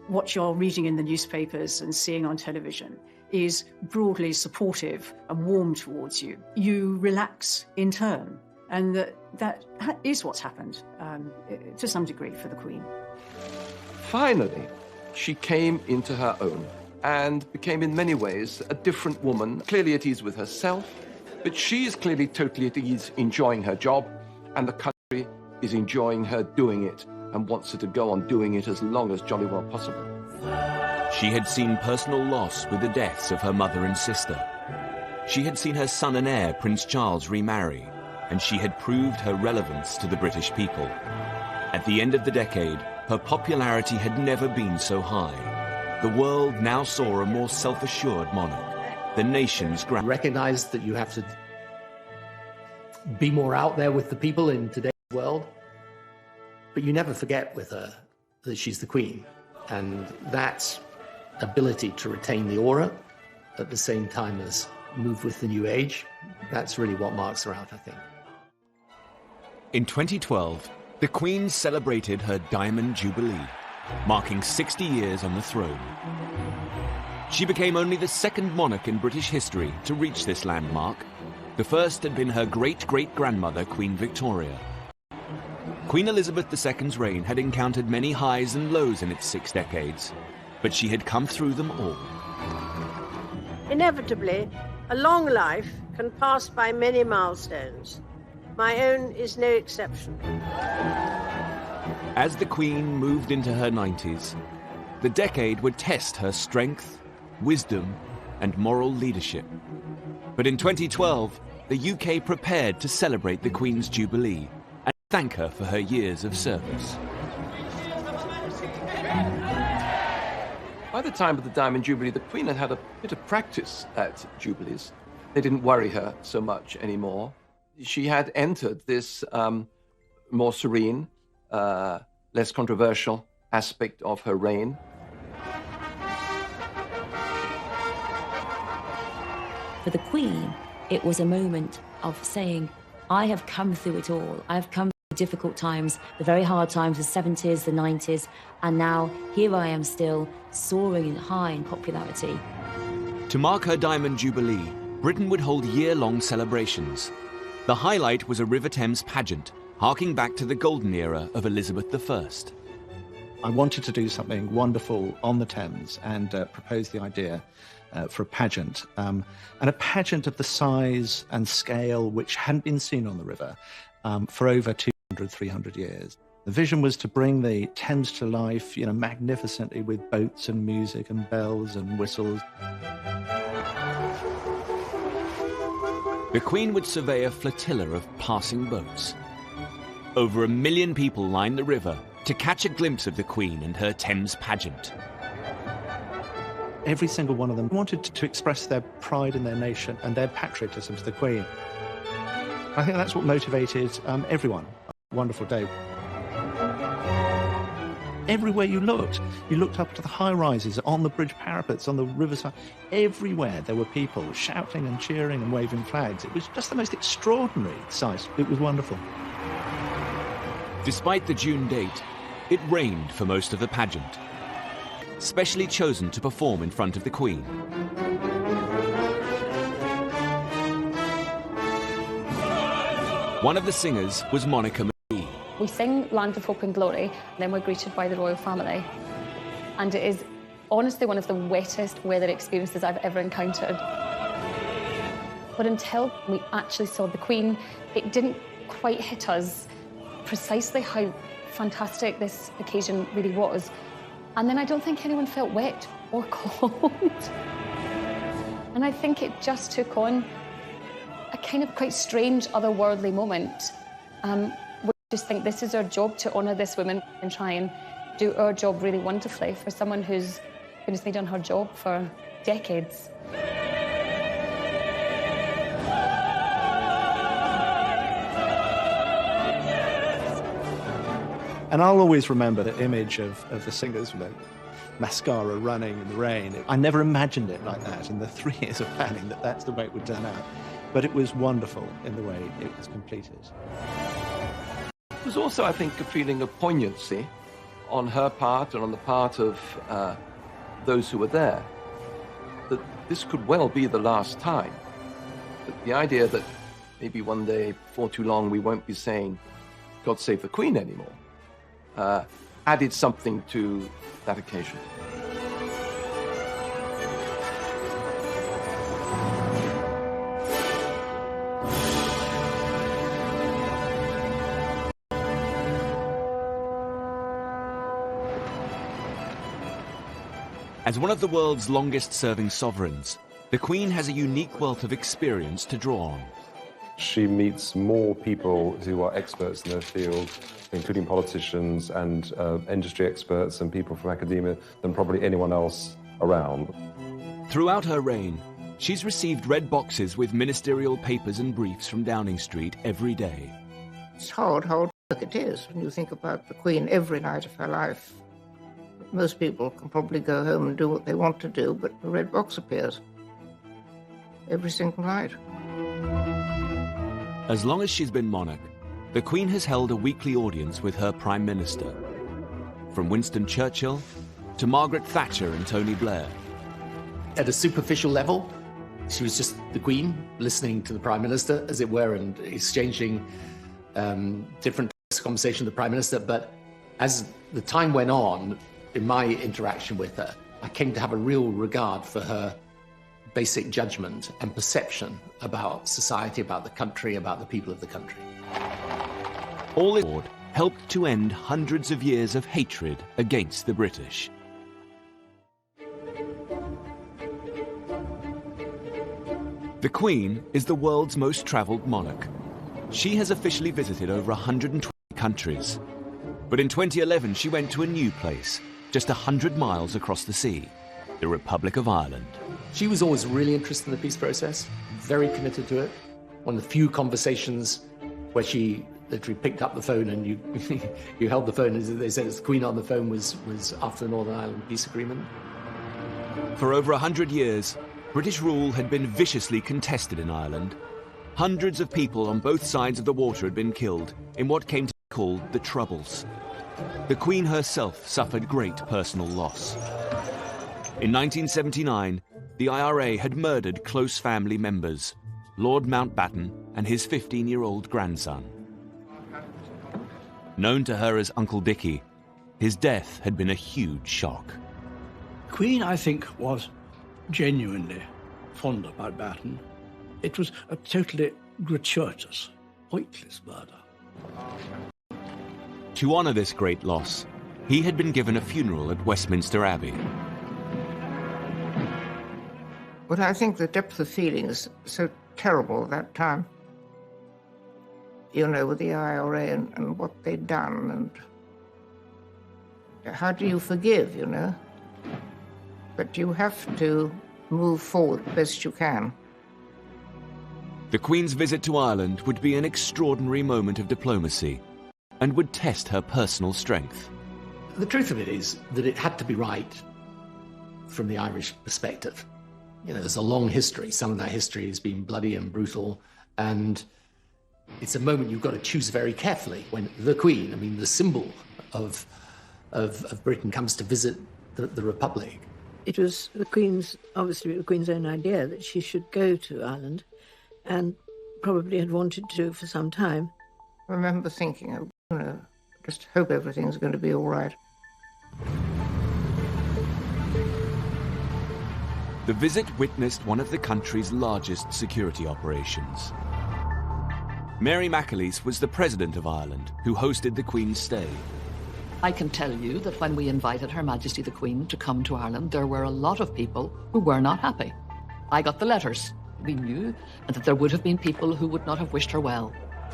what you're reading in the newspapers and seeing on television is broadly supportive and warm towards you, you relax in turn. And that is what's happened to some degree for the Queen. Finally, she came into her own and became in many ways a different woman, clearly at ease with herself, but she is clearly totally at ease enjoying her job, and the country is enjoying her doing it and wants her to go on doing it as long as jolly well possible. She had seen personal loss with the deaths of her mother and sister. She had seen her son and heir, Prince Charles, remarry, and she had proved her relevance to the British people. At the end of the decade, her popularity had never been so high. The world now saw a more self-assured monarch, the nation's grand. Recognize that you have to be more out there with the people in today's world, but you never forget with her that she's the Queen, and that ability to retain the aura at the same time as move with the new age, that's really what marks her out, I think. In 2012, the Queen celebrated her Diamond Jubilee, marking 60 years on the throne. She became only the second monarch in British history to reach this landmark. The first had been her great-great-grandmother, Queen Victoria. Queen Elizabeth II's reign had encountered many highs and lows in its 6 decades, but she had come through them all. Inevitably, a long life can pass by many milestones. My own is no exception. As the Queen moved into her 90s, the decade would test her strength, wisdom, and moral leadership. But in 2012, the UK prepared to celebrate the Queen's Jubilee and thank her for her years of service. By the time of the Diamond Jubilee, the Queen had had a bit of practice at Jubilees. They didn't worry her so much anymore. She had entered this more serene, less controversial aspect of her reign. For the Queen, it was a moment of saying, I have come through it all. I have come through difficult times, the very hard times, the 70s, the 90s, and now here I am still, soaring high in popularity. To mark her Diamond Jubilee, Britain would hold year-long celebrations. The highlight was a River Thames pageant, harking back to the golden era of Elizabeth I. I wanted to do something wonderful on the Thames and propose the idea for a pageant, and a pageant of the size and scale which hadn't been seen on the river for over 200, 300 years. The vision was to bring the Thames to life, magnificently with boats and music and bells and whistles. The Queen would survey a flotilla of passing boats. Over 1 million people lined the river to catch a glimpse of the Queen and her Thames pageant. Every single one of them wanted to express their pride in their nation and their patriotism to the Queen. I think that's what motivated everyone. Wonderful day. Everywhere you looked up to the high-rises, on the bridge parapets, on the riverside. Everywhere there were people shouting and cheering and waving flags. It was just the most extraordinary sight. It was wonderful. Despite the June date, it rained for most of the pageant. Specially chosen to perform in front of the Queen. One of the singers was Monica. We sing Land of Hope and Glory, and then we're greeted by the royal family. And it is honestly one of the wettest weather experiences I've ever encountered. But until we actually saw the Queen, it didn't quite hit us precisely how fantastic this occasion really was. And then I don't think anyone felt wet or cold. And I think it just took on a kind of quite strange, otherworldly moment. We just think this is our job, to honour this woman and try and do our job really wonderfully for someone who's done her job for decades. And I'll always remember the image of the singers with mascara running in the rain. I never imagined it like that in the 3 years of planning, that's the way it would turn out. But it was wonderful in the way it was completed. There's also, I think, a feeling of poignancy on her part and on the part of those who were there, that this could well be the last time. That the idea that maybe one day, before too long, we won't be saying, God save the Queen anymore, added something to that occasion. As one of the world's longest-serving sovereigns, the Queen has a unique wealth of experience to draw on. She meets more people who are experts in their field, including politicians and industry experts and people from academia, than probably anyone else around. Throughout her reign, she's received red boxes with ministerial papers and briefs from Downing Street every day. It's hard how it is when you think about the Queen every night of her life. Most people can probably go home and do what they want to do, but the red box appears every single night. As long as she's been monarch, the Queen has held a weekly audience with her Prime Minister. From Winston Churchill to Margaret Thatcher and Tony Blair. At a superficial level, she was just the Queen, listening to the Prime Minister, as it were, and exchanging different conversations with the Prime Minister. But as the time went on, in my interaction with her, I came to have a real regard for her basic judgment and perception about society, about the country, about the people of the country. All this helped to end hundreds of years of hatred against the British. The Queen is the world's most travelled monarch. She has officially visited over 120 countries. But in 2011, she went to a new place, just 100 miles across the sea, the Republic of Ireland. She was always really interested in the peace process, very committed to it. One of the few conversations where she literally picked up the phone and you held the phone, as they said, it's the Queen on the phone, was after the Northern Ireland peace agreement. For over 100 years, British rule had been viciously contested in Ireland. Hundreds of people on both sides of the water had been killed in what came to be called the Troubles. The Queen herself suffered great personal loss. In 1979, the IRA had murdered close family members, Lord Mountbatten and his 15-year-old grandson. Known to her as Uncle Dickie, his death had been a huge shock. Queen, I think, was genuinely fond of Mountbatten. It was a totally gratuitous, pointless murder. To honour this great loss, he had been given a funeral at Westminster Abbey. But I think the depth of feeling is so terrible at that time. You know, with the IRA and what they'd done, and how do you forgive, you know? But you have to move forward best you can. The Queen's visit to Ireland would be an extraordinary moment of diplomacy and would test her personal strength. The truth of it is that it had to be right from the Irish perspective. You know, there's a long history. Some of that history has been bloody and brutal, and it's a moment you've got to choose very carefully when the Queen, I mean, the symbol of Britain, comes to visit the Republic. It was the Queen's, obviously the Queen's own idea that she should go to Ireland, and probably had wanted to for some time. I remember thinking, you know, just hope everything's going to be all right. The visit witnessed one of the country's largest security operations. Mary McAleese was the President of Ireland, who hosted the Queen's stay. I can tell you that when we invited Her Majesty the Queen to come to Ireland, there were a lot of people who were not happy. I got the letters. We knew that there would have been people who would not have wished her well.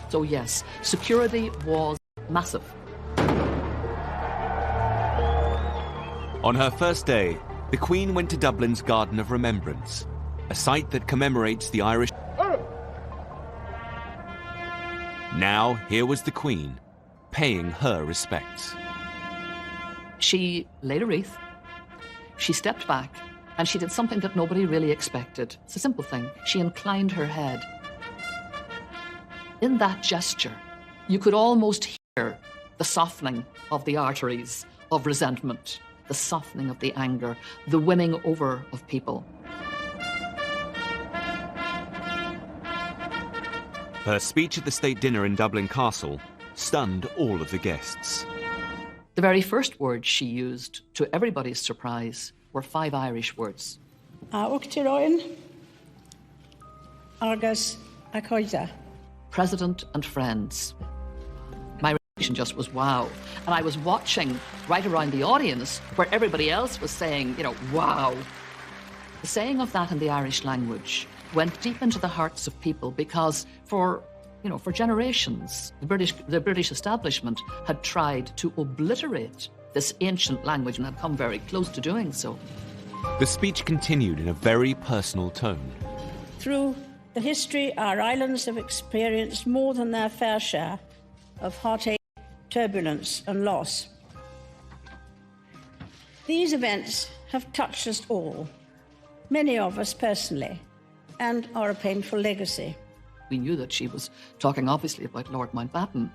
So yes, security was massive. On her first day, the Queen went to Dublin's Garden of Remembrance, a site that commemorates the Irish. Now, here was the Queen, paying her respects. She laid a wreath, she stepped back, and she did something that nobody really expected. It's a simple thing. She inclined her head. In that gesture, you could almost hear the softening of the arteries of resentment, the softening of the anger, the winning over of people. Her speech at the state dinner in Dublin Castle stunned all of the guests. The very first words she used, to everybody's surprise, were 5 Irish words. President and friends. My reaction just was wow. And I was watching right around the audience where everybody else was saying, you know, wow. The saying of that in the Irish language went deep into the hearts of people because for generations, the British establishment had tried to obliterate this ancient language and had come very close to doing so. The speech continued in a very personal tone. Through the history, our islands have experienced more than their fair share of heartache, turbulence and loss. These events have touched us all, many of us personally, and are a painful legacy. We knew that she was talking obviously about Lord Mountbatten.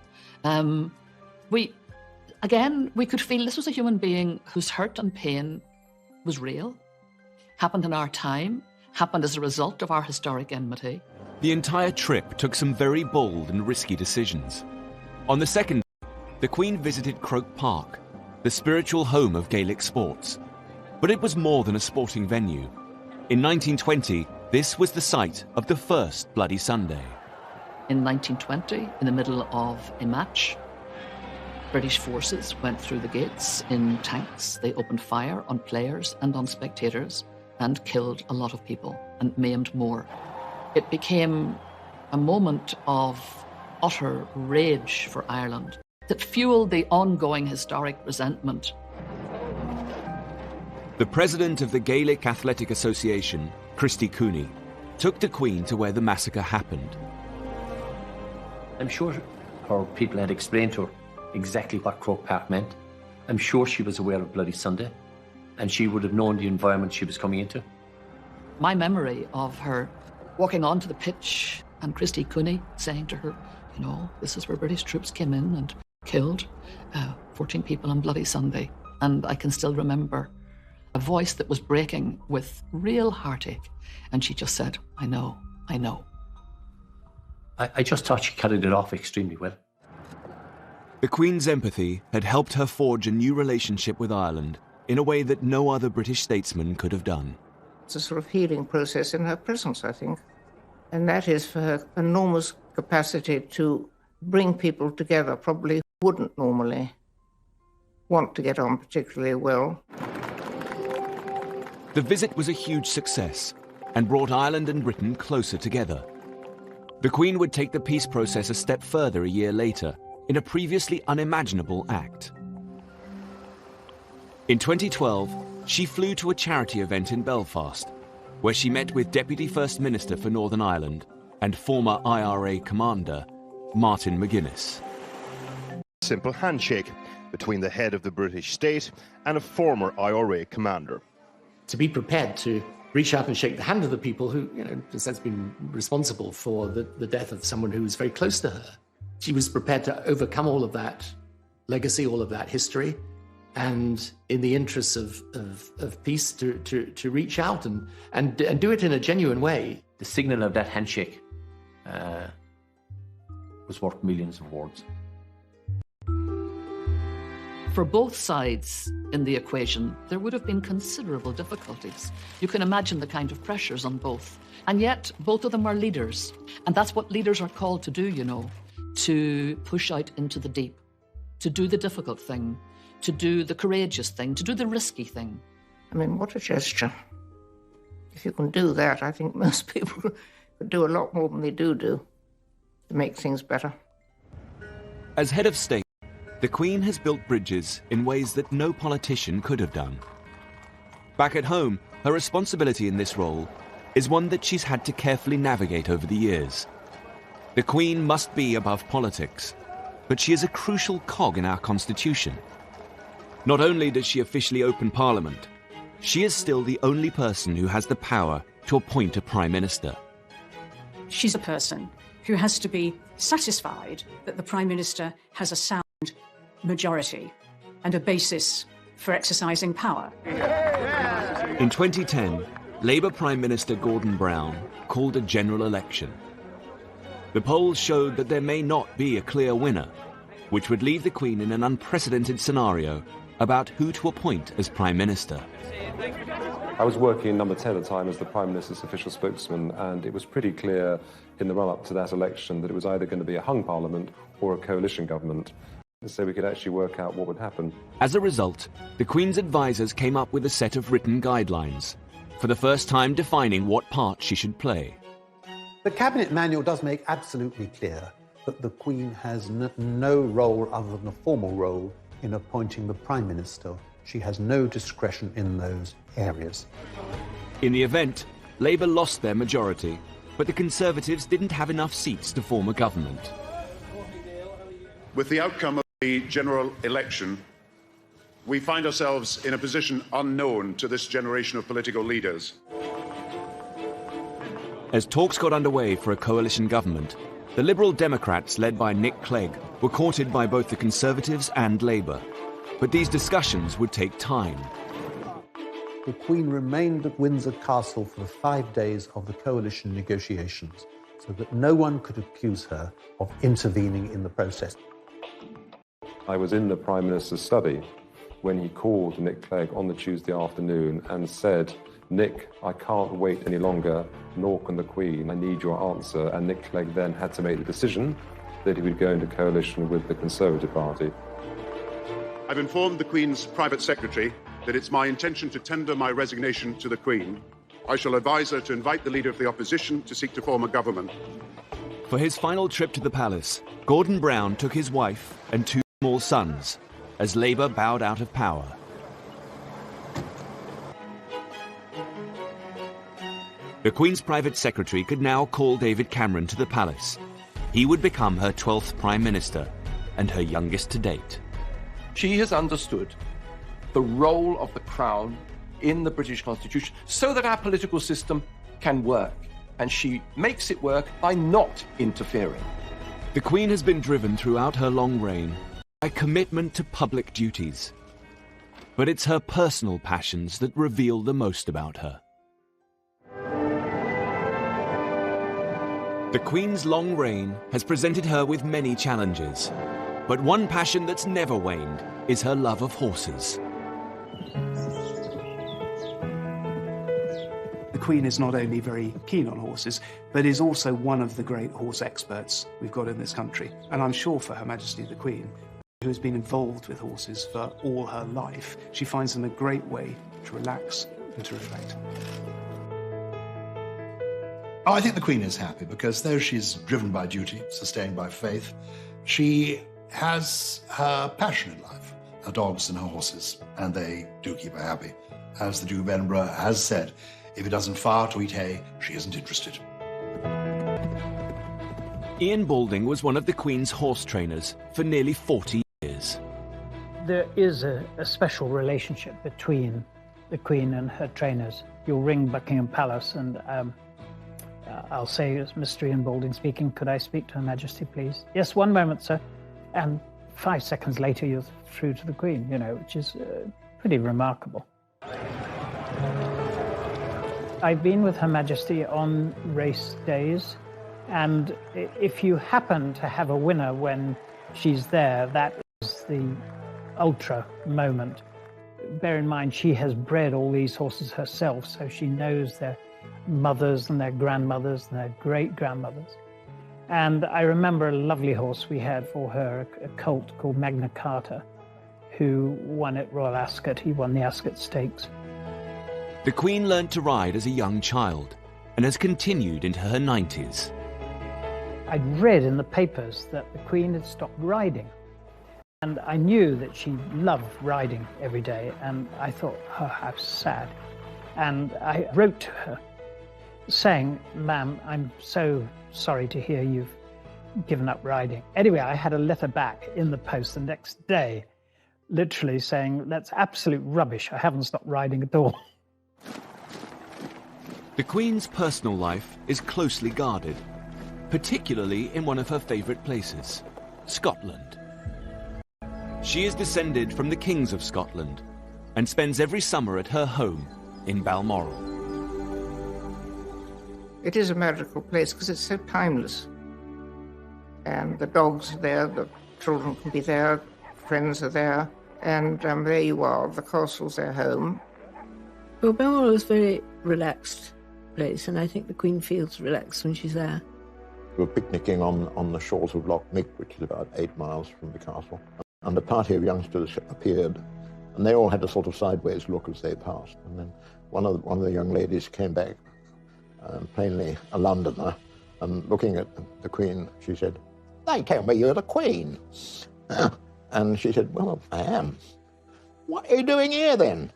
We could feel this was a human being whose hurt and pain was real, happened in our time, happened as a result of our historic enmity. The entire trip took some very bold and risky decisions. On the second day, the Queen visited Croke Park, the spiritual home of Gaelic sports. But it was more than a sporting venue. In 1920, this was the site of the first Bloody Sunday. In 1920, in the middle of a match, British forces went through the gates in tanks. They opened fire on players and on spectators and killed a lot of people and maimed more. It became a moment of utter rage for Ireland that fueled the ongoing historic resentment. The president of the Gaelic Athletic Association, Christy Cooney, took the Queen to where the massacre happened. I'm sure her people had explained to her exactly what Croke Park meant. I'm sure she was aware of Bloody Sunday, and she would have known the environment she was coming into. My memory of her walking onto the pitch and Christy Cooney saying to her, you know, this is where British troops came in and killed 14 people on Bloody Sunday. And I can still remember a voice that was breaking with real heartache. And she just said, I know, I know. I just thought she carried it off extremely well. The Queen's empathy had helped her forge a new relationship with Ireland in a way that no other British statesman could have done. It's a sort of healing process in her presence, I think. And that is for her enormous capacity to bring people together, probably wouldn't normally want to get on particularly well. The visit was a huge success and brought Ireland and Britain closer together. The Queen would take the peace process a step further a year later in a previously unimaginable act. In 2012, she flew to a charity event in Belfast, where she met with Deputy First Minister for Northern Ireland and former IRA commander, Martin McGuinness. Simple handshake between the head of the British state and a former IRA commander. To be prepared to reach out and shake the hand of the people who, in a sense, been responsible for the death of someone who was very close to her. She was prepared to overcome all of that legacy, all of that history, and in the interests of peace, to reach out and do it in a genuine way. The signal of that handshake was worth millions of words. For both sides in the equation, there would have been considerable difficulties. You can imagine the kind of pressures on both. And yet, both of them are leaders. And that's what leaders are called to do, to push out into the deep, to do the difficult thing, to do the courageous thing, to do the risky thing. I mean, what a gesture. If you can do that, I think most people could do a lot more than they do to make things better. As head of state, the Queen has built bridges in ways that no politician could have done. Back at home, her responsibility in this role is one that she's had to carefully navigate over the years. The Queen must be above politics, but she is a crucial cog in our constitution. Not only does she officially open Parliament, she is still the only person who has the power to appoint a Prime Minister. She's a person who has to be satisfied that the Prime Minister has a sound majority and a basis for exercising power. In 2010, Labour Prime Minister Gordon Brown called a general election. The polls showed that there may not be a clear winner, which would leave the Queen in an unprecedented scenario about who to appoint as Prime Minister. I was working in Number 10 at the time as the Prime Minister's official spokesman, and it was pretty clear in the run-up to that election that it was either going to be a hung parliament or a coalition government, so we could actually work out what would happen. As a result, the Queen's advisers came up with a set of written guidelines, for the first time defining what part she should play. The Cabinet Manual does make absolutely clear that the Queen has no role other than a formal role in appointing the Prime Minister. She has no discretion in those areas. In the event, Labour lost their majority, but the Conservatives didn't have enough seats to form a government. With the outcome of the general election, we find ourselves in a position unknown to this generation of political leaders. As talks got underway for a coalition government, the Liberal Democrats, led by Nick Clegg, were courted by both the Conservatives and Labour. But these discussions would take time. The Queen remained at Windsor Castle for the 5 days of the coalition negotiations, so that no one could accuse her of intervening in the process. I was in the Prime Minister's study when he called Nick Clegg on the Tuesday afternoon and said, "Nick, I can't wait any longer, nor can the Queen. I need your answer." And Nick Clegg then had to make the decision that he would go into coalition with the Conservative Party. I've informed the Queen's private secretary that it's my intention to tender my resignation to the Queen. I shall advise her to invite the Leader of the Opposition to seek to form a government. For his final trip to the palace, Gordon Brown took his wife and 2 small sons, as Labour bowed out of power. The Queen's private secretary could now call David Cameron to the palace. He would become her 12th Prime Minister and her youngest to date. She has understood the role of the Crown in the British Constitution so that our political system can work. And she makes it work by not interfering. The Queen has been driven throughout her long reign by commitment to public duties. But it's her personal passions that reveal the most about her. The Queen's long reign has presented her with many challenges. But one passion that's never waned is her love of horses. The Queen is not only very keen on horses, but is also one of the great horse experts we've got in this country. And I'm sure for Her Majesty the Queen, who's been involved with horses for all her life, she finds them a great way to relax and to reflect. Oh, I think the Queen is happy because though she's driven by duty, sustained by faith, she has her passion in life, her dogs and her horses, and they do keep her happy. As the Duke of Edinburgh has said, if it doesn't fire to eat hay, she isn't interested. Ian Balding was one of the Queen's horse trainers for nearly 40 years. There is a special relationship between the Queen and her trainers. You'll ring Buckingham Palace and I'll say, it's Mr. Ian Balding speaking, could I speak to Her Majesty, please? Yes, one moment, sir. And 5 seconds later, you're through to the Queen, you know, which is pretty remarkable. I've been with Her Majesty on race days, and if you happen to have a winner when she's there, that is the ultra moment. Bear in mind, she has bred all these horses herself, so she knows their mothers and their grandmothers and their great-grandmothers. And I remember a lovely horse we had for her, a colt called Magna Carta, who won at Royal Ascot. He won the Ascot Stakes. The Queen learnt to ride as a young child and has continued into her 90s. I'd read in the papers that the Queen had stopped riding. And I knew that she loved riding every day, and I thought, oh, how sad. And I wrote to her saying, ma'am, I'm so sorry to hear you've given up riding. Anyway, I had a letter back in the post the next day, literally saying, that's absolute rubbish. I haven't stopped riding at all. The Queen's personal life is closely guarded, particularly in one of her favourite places, Scotland. She is descended from the kings of Scotland and spends every summer at her home in Balmoral. It is a magical place because it's so timeless. And the dogs are there, the children can be there, friends are there, and there you are, the castle's their home. Well, Balmoral is a very relaxed place, and I think the Queen feels relaxed when she's there. We were picnicking on the shores of Loch Mick, which is about 8 miles from the castle, and a party of youngsters appeared, and they all had a sort of sideways look as they passed. And then one of the young ladies came back, plainly a Londoner, and looking at the Queen, she said, "They tell me you're the Queen." And she said, "Well, I am." "What are you doing here then?"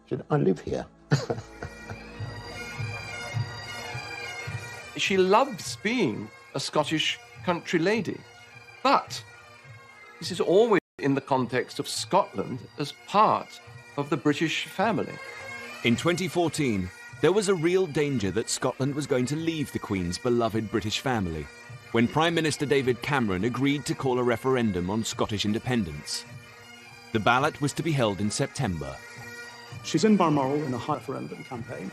She said, "I live here." She loves being a Scottish country lady, but this is always in the context of Scotland as part of the British family. In 2014, there was a real danger that Scotland was going to leave the Queen's beloved British family when Prime Minister David Cameron agreed to call a referendum on Scottish independence. The ballot was to be held in September. She's in Balmoral in a referendum campaign.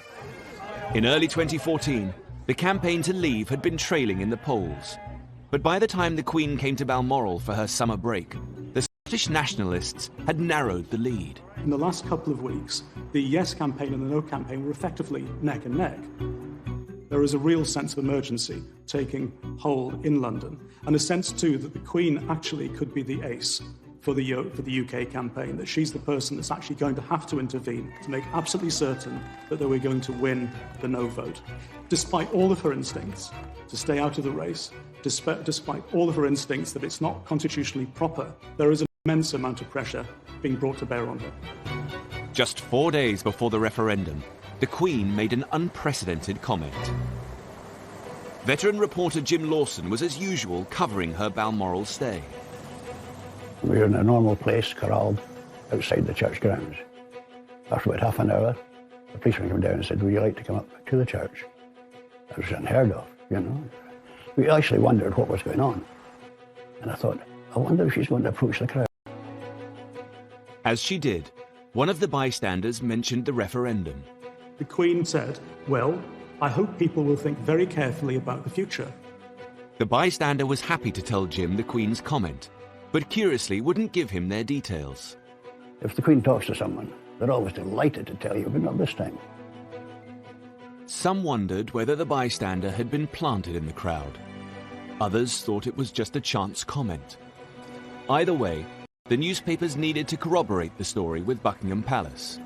In early 2014, the campaign to leave had been trailing in the polls. But by the time the Queen came to Balmoral for her summer break, the Scottish nationalists had narrowed the lead. In the last couple of weeks, the yes campaign and the no campaign were effectively neck and neck. There is a real sense of emergency taking hold in London, and a sense too that the Queen actually could be the ace for the UK campaign, that she's the person that's actually going to have to intervene to make absolutely certain that they were going to win the no vote. Despite all of her instincts to stay out of the race, despite all of her instincts that it's not constitutionally proper, there is an immense amount of pressure being brought to bear on her. Just 4 days before the referendum, the Queen made an unprecedented comment. Veteran reporter Jim Lawson was as usual covering her Balmoral stay. We were in a normal place, corralled outside the church grounds. After about half an hour, the policeman came down and said, "Would you like to come up to the church?" That was unheard of, you know. We actually wondered what was going on. And I thought, I wonder if she's going to approach the crowd. As she did, one of the bystanders mentioned the referendum. The Queen said, "Well, I hope people will think very carefully about the future." The bystander was happy to tell Jim the Queen's comment, but curiously wouldn't give him their details. If the Queen talks to someone, they're always delighted to tell you, but not this time. Some wondered whether the bystander had been planted in the crowd. Others thought it was just a chance comment. Either way, the newspapers needed to corroborate the story with Buckingham Palace.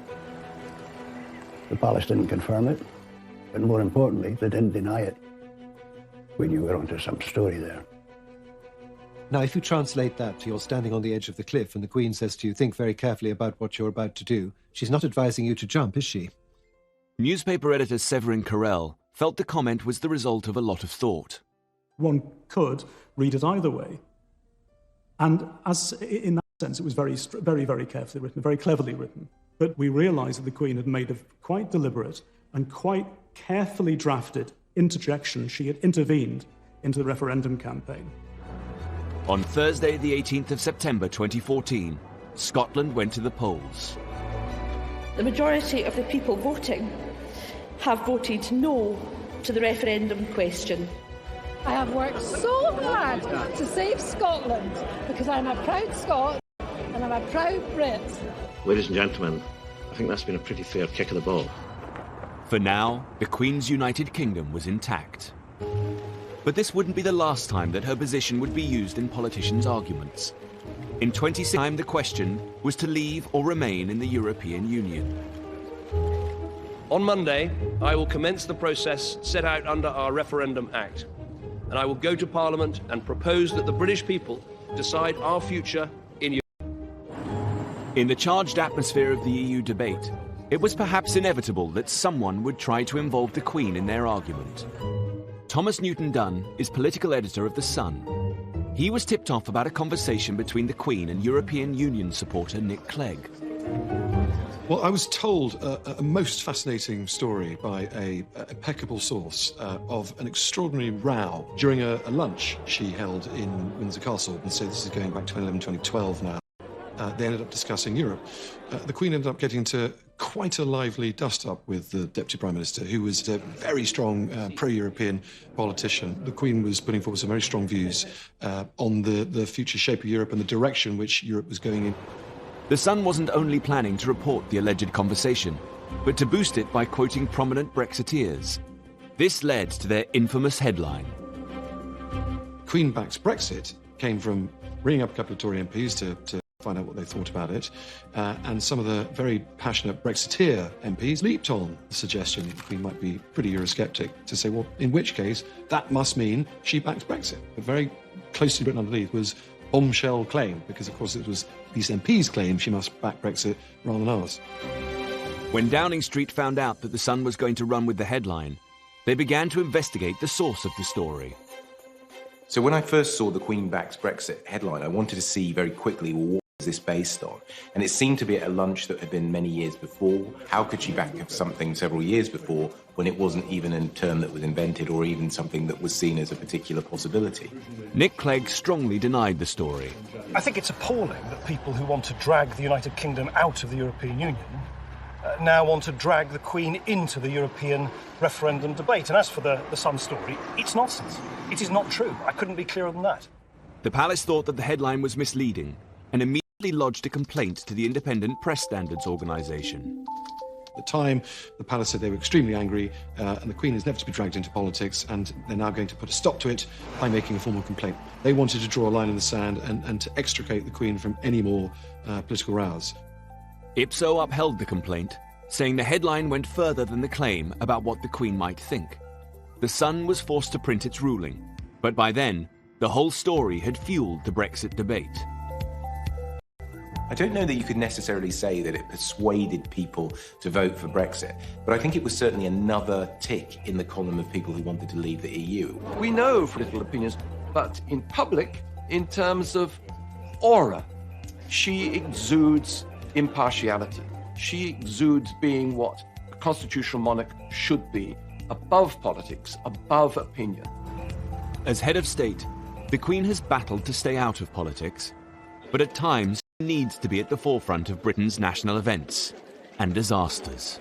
The palace didn't confirm it, but more importantly, they didn't deny it. We knew we were onto some story there. Now, if you translate that to you're standing on the edge of the cliff and the Queen says to you, think very carefully about what you're about to do, she's not advising you to jump, is she? Newspaper editor Severin Carrel felt the comment was the result of a lot of thought. One could read it either way. And as in that sense, it was very, very carefully written, very cleverly written. But we realised that the Queen had made a quite deliberate and quite carefully drafted interjection. She had intervened into the referendum campaign. On Thursday, the 18th of September 2014, Scotland went to the polls. The majority of the people voting have voted no to the referendum question. I have worked so hard to save Scotland because I'm a proud Scot and I'm a proud Brit. Ladies and gentlemen, I think that's been a pretty fair kick of the ball. For now, the Queen's United Kingdom was intact. But this wouldn't be the last time that her position would be used in politicians' arguments. In 2016, the question was to leave or remain in the European Union. On Monday, I will commence the process set out under our Referendum Act, and I will go to Parliament and propose that the British people decide our future in Europe. In the charged atmosphere of the EU debate, it was perhaps inevitable that someone would try to involve the Queen in their argument. Thomas Newton Dunn is political editor of The Sun. He was tipped off about a conversation between the Queen and European Union supporter Nick Clegg. Well, I was told a most fascinating story by an impeccable source of an extraordinary row during a lunch she held in Windsor Castle. And so this is going back to 2011, 2012 now. They ended up discussing Europe. The Queen ended up getting into quite a lively dust-up with the Deputy Prime Minister, who was a very strong pro-European politician. The Queen was putting forward some very strong views on the future shape of Europe and the direction which Europe was going in. The Sun wasn't only planning to report the alleged conversation, but to boost it by quoting prominent Brexiteers. This led to their infamous headline. Queen backs Brexit came from ringing up a couple of Tory MPs to find out what they thought about it, and some of the very passionate Brexiteer MPs leaped on the suggestion that the Queen might be pretty Eurosceptic to say, well, in which case, that must mean she backs Brexit. But very closely written underneath was bombshell claim, because of course it was these MPs' claim she must back Brexit rather than ours. When Downing Street found out that The Sun was going to run with the headline, they began to investigate the source of the story. So when I first saw the Queen backs Brexit headline, I wanted to see very quickly, well, what is this based on? And it seemed to be at a lunch that had been many years before. How could she back something several years before when it wasn't even a term that was invented or even something that was seen as a particular possibility? Nick Clegg strongly denied the story. I think it's appalling that people who want to drag the United Kingdom out of the European Union now want to drag the Queen into the European referendum debate. And as for the Sun story, it's nonsense. It is not true. I couldn't be clearer than that. The palace thought that the headline was misleading and immediately lodged a complaint to the Independent Press Standards Organisation. At the time, the palace said they were extremely angry, and the Queen is never to be dragged into politics, and they're now going to put a stop to it by making a formal complaint. They wanted to draw a line in the sand and to extricate the Queen from any more political rows. Ipso upheld the complaint, saying the headline went further than the claim about what the Queen might think. The Sun was forced to print its ruling, but by then, the whole story had fueled the Brexit debate. I don't know that you could necessarily say that it persuaded people to vote for Brexit, but I think it was certainly another tick in the column of people who wanted to leave the EU. We know political opinions, but in public, in terms of aura, she exudes impartiality. She exudes being what a constitutional monarch should be, above politics, above opinion. As head of state, the Queen has battled to stay out of politics, but at times needs to be at the forefront of Britain's national events and disasters.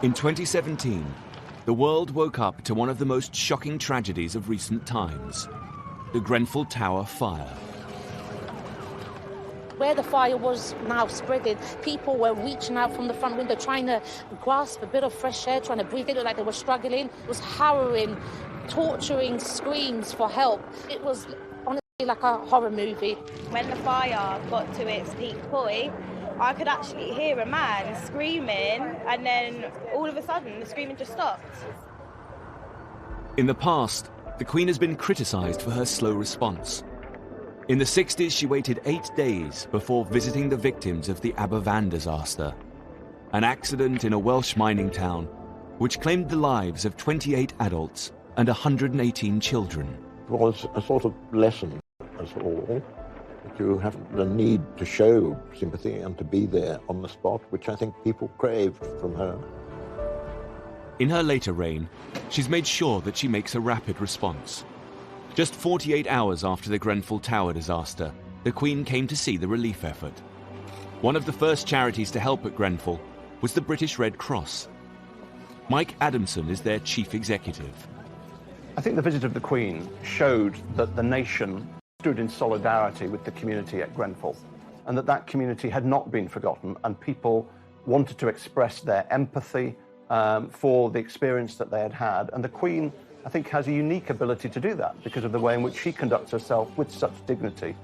In 2017, the world woke up to one of the most shocking tragedies of recent times, the Grenfell Tower fire. Where the fire was now spreading, people were reaching out from the front window, trying to grasp a bit of fresh air, trying to breathe. It looked like they were struggling. It was harrowing, torturing screams for help. It was honestly literally like a horror movie. When the fire got to its peak point, I could actually hear a man screaming, and then all of a sudden the screaming just stopped. In the past, the Queen has been criticised for her slow response. In the 60s, she waited 8 days before visiting the victims of the Aberfan disaster, an accident in a Welsh mining town which claimed the lives of 28 adults and 118 children. It was a sort of lesson, as all, that you have the need to show sympathy and to be there on the spot, which I think people craved from her. In her later reign, she's made sure that she makes a rapid response. Just 48 hours after the Grenfell Tower disaster, the Queen came to see the relief effort. One of the first charities to help at Grenfell was the British Red Cross. Mike Adamson is their chief executive. I think the visit of the Queen showed that the nation stood in solidarity with the community at Grenfell, and that community had not been forgotten, and people wanted to express their empathy for the experience that they had had. And the Queen, I think, has a unique ability to do that because of the way in which she conducts herself with such dignity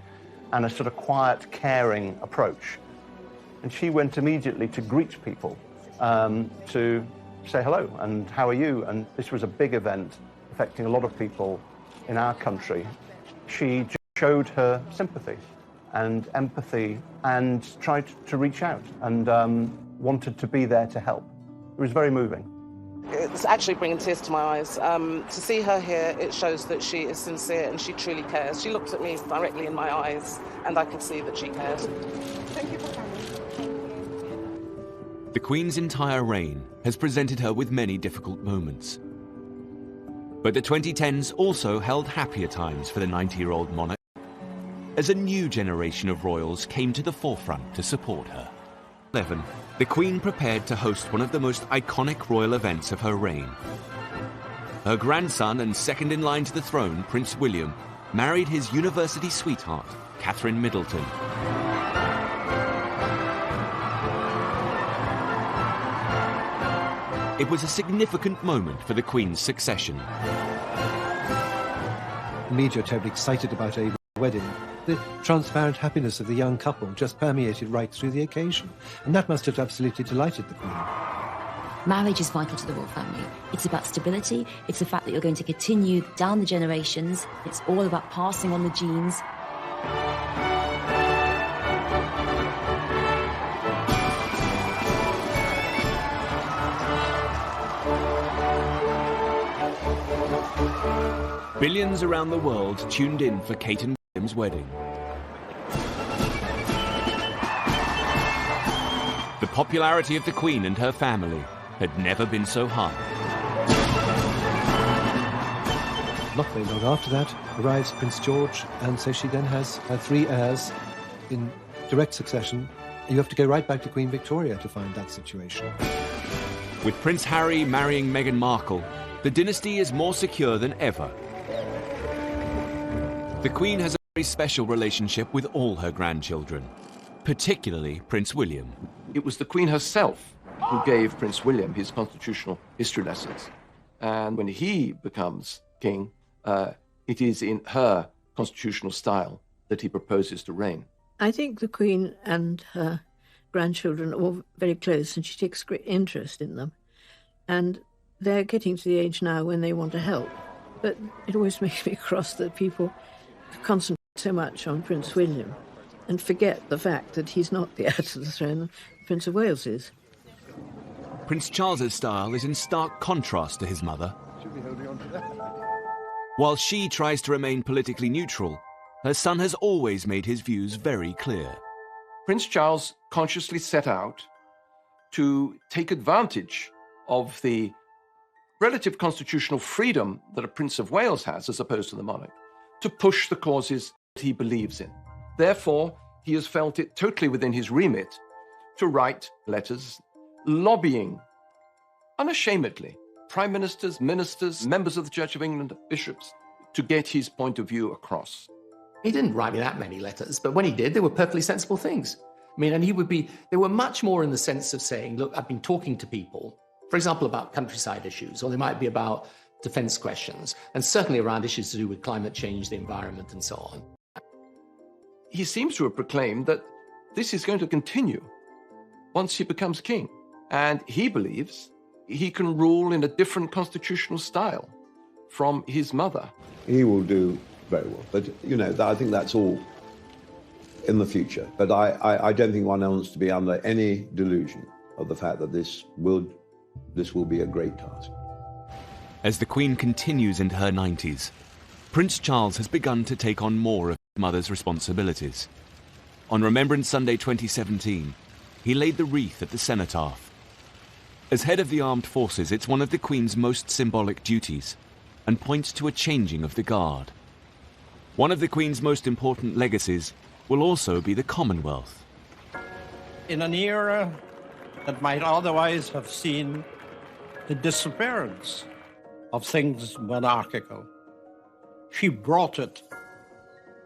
and a sort of quiet, caring approach. And she went immediately to greet people, to say hello and how are you? And this was a big event affecting a lot of people in our country. She showed her sympathy and empathy and tried to reach out and wanted to be there to help. It was very moving. It's actually bringing tears to my eyes. To see her here, it shows that she is sincere and she truly cares. She looked at me directly in my eyes and I could see that she cared. Thank you for coming. The Queen's entire reign has presented her with many difficult moments. But the 2010s also held happier times for the 90-year-old monarch, as a new generation of royals came to the forefront to support her. 11. The Queen prepared to host one of the most iconic royal events of her reign. Her grandson and second in line to the throne, Prince William, married his university sweetheart, Catherine Middleton. It was a significant moment for the Queen's succession. The media are terribly excited about a wedding. The transparent happiness of the young couple just permeated right through the occasion. And that must have absolutely delighted the Queen. Marriage is vital to the royal family. It's about stability. It's the fact that you're going to continue down the generations. It's all about passing on the genes. Billions around the world tuned in for Kate and William's wedding. The popularity of the Queen and her family had never been so high. Not very long after that arrives Prince George, and so she then has her 3 heirs in direct succession. You have to go right back to Queen Victoria to find that situation. With Prince Harry marrying Meghan Markle, the dynasty is more secure than ever. The Queen has a very special relationship with all her grandchildren, particularly Prince William. It was the Queen herself who gave Prince William his constitutional history lessons. And when he becomes king, it is in her constitutional style that he proposes to reign. I think the Queen and her grandchildren are all very close, and she takes great interest in them. And they're getting to the age now when they want to help. But it always makes me cross that people concentrate so much on Prince William and forget the fact that he's not the heir to the throne, Prince of Wales is. Prince Charles's style is in stark contrast to his mother. While she tries to remain politically neutral, her son has always made his views very clear. Prince Charles consciously set out to take advantage of the relative constitutional freedom that a Prince of Wales has, as opposed to the monarch, to push the causes that he believes in. Therefore, he has felt it totally within his remit to write letters lobbying unashamedly prime ministers, ministers, members of the Church of England, bishops, to get his point of view across. He didn't write me that many letters, but when he did, they were perfectly sensible things. I mean, and they were much more in the sense of saying, look, I've been talking to people, for example, about countryside issues, or they might be about defense questions, and certainly around issues to do with climate change, the environment, and so on. he seems to have proclaimed that this is going to continue once he becomes king. And he believes he can rule in a different constitutional style from his mother. He will do very well. But, you know, I think that's all in the future. But I don't think one wants to be under any delusion of the fact that this will be a great task. As the Queen continues into her 90s, Prince Charles has begun to take on more of his mother's responsibilities. On Remembrance Sunday 2017, he laid the wreath at the cenotaph. As head of the armed forces, it's one of the Queen's most symbolic duties and points to a changing of the guard. One of the Queen's most important legacies will also be the Commonwealth. In an era that might otherwise have seen the disappearance of things monarchical, she brought it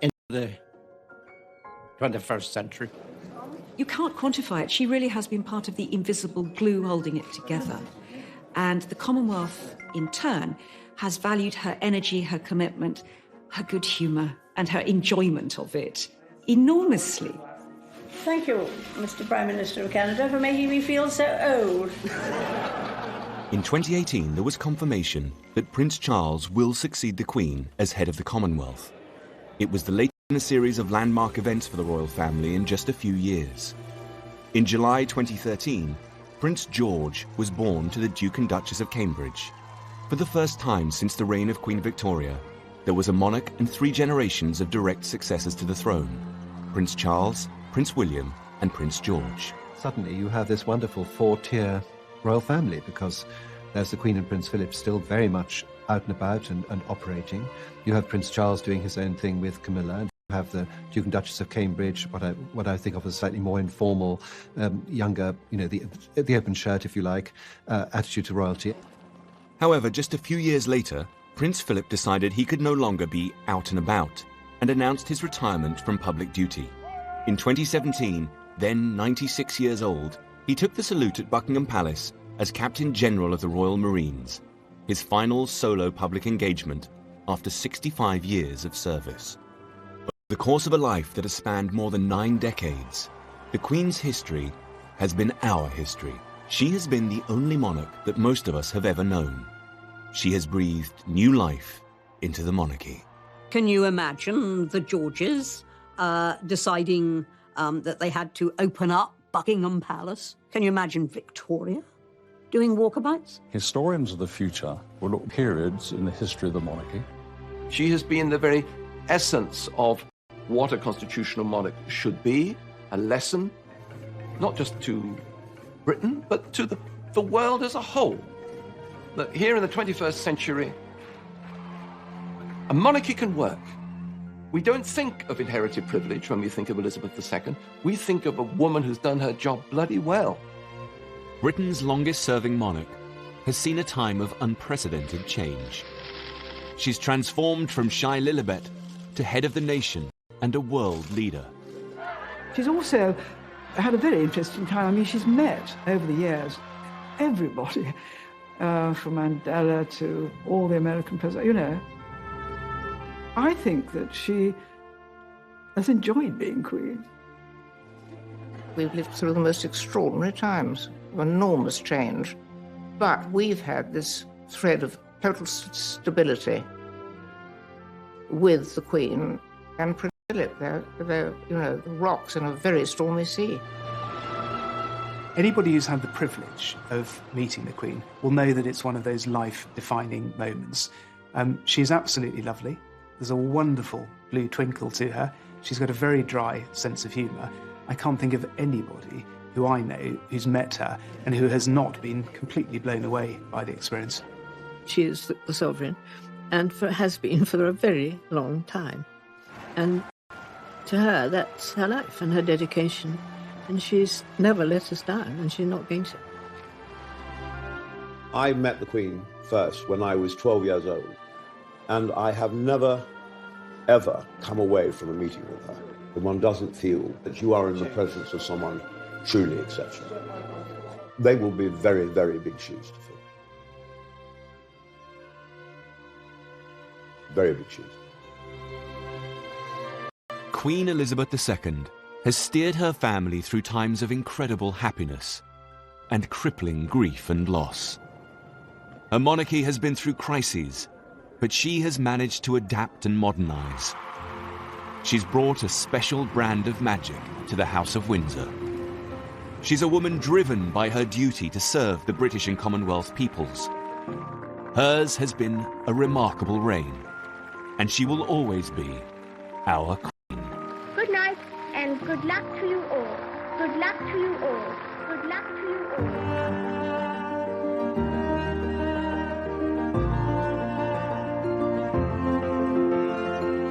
into the 21st century. You can't quantify it. She really has been part of the invisible glue holding it together. And the Commonwealth, in turn, has valued her energy, her commitment, her good humour, and her enjoyment of it enormously. Thank you, Mr. Prime Minister of Canada, for making me feel so old. In 2018, there was confirmation that Prince Charles will succeed the Queen as head of the Commonwealth. It was the latest in a series of landmark events for the royal family in just a few years. In July 2013, Prince George was born to the Duke and Duchess of Cambridge. For the first time since the reign of Queen Victoria, there was a monarch and 3 generations of direct successors to the throne: Prince Charles, Prince William, and Prince George. Suddenly you have this wonderful 4-tier royal family, because there's the Queen and Prince Philip still very much out and about and operating. You have Prince Charles doing his own thing with Camilla, and you have the Duke and Duchess of Cambridge, what I think of as slightly more informal, younger, you know, the open shirt, if you like, attitude to royalty. However, just a few years later, Prince Philip decided he could no longer be out and about and announced his retirement from public duty. In 2017, then 96 years old, he took the salute at Buckingham Palace as Captain General of the Royal Marines, his final solo public engagement after 65 years of service. Over the course of a life that has spanned more than 9 decades, the Queen's history has been our history. She has been the only monarch that most of us have ever known. She has breathed new life into the monarchy. Can you imagine the Georges deciding that they had to open up Buckingham Palace? Can you imagine Victoria doing walkabouts? Historians of the future will look periods in the history of the monarchy. She has been the very essence of what a constitutional monarch should be, a lesson, not just to Britain, but to the world as a whole. That here in the 21st century, a monarchy can work. We don't think of inherited privilege when we think of Elizabeth II. We think of a woman who's done her job bloody well. Britain's longest-serving monarch has seen a time of unprecedented change. She's transformed from shy Lilibet to head of the nation and a world leader. She's also had a very interesting time. I mean, she's met over the years everybody, from Mandela to all the American presidents, you know. I think that she has enjoyed being Queen. We've lived through the most extraordinary times of enormous change, but we've had this thread of total stability with the Queen and Prince Philip. They're, you know, rocks in a very stormy sea. Anybody who's had the privilege of meeting the Queen will know that it's one of those life-defining moments. She's absolutely lovely. There's a wonderful blue twinkle to her. She's got a very dry sense of humour. I can't think of anybody who I know who's met her and who has not been completely blown away by the experience. She is the sovereign, and has been for a very long time. And to her, that's her life and her dedication. And she's never let us down, and she's not going to. I met the Queen first when I was 12 years old, and I have never, ever come away from a meeting with her that one doesn't feel that you are in the presence of someone truly exceptional. They will be very, very big shoes to fill. Very big shoes. Queen Elizabeth II has steered her family through times of incredible happiness and crippling grief and loss. Her monarchy has been through crises, but she has managed to adapt and modernize. She's brought a special brand of magic to the House of Windsor. She's a woman driven by her duty to serve the British and Commonwealth peoples. Hers has been a remarkable reign, and she will always be our Queen. Good night, and good luck to you all. Good luck to you all. Good luck to you all.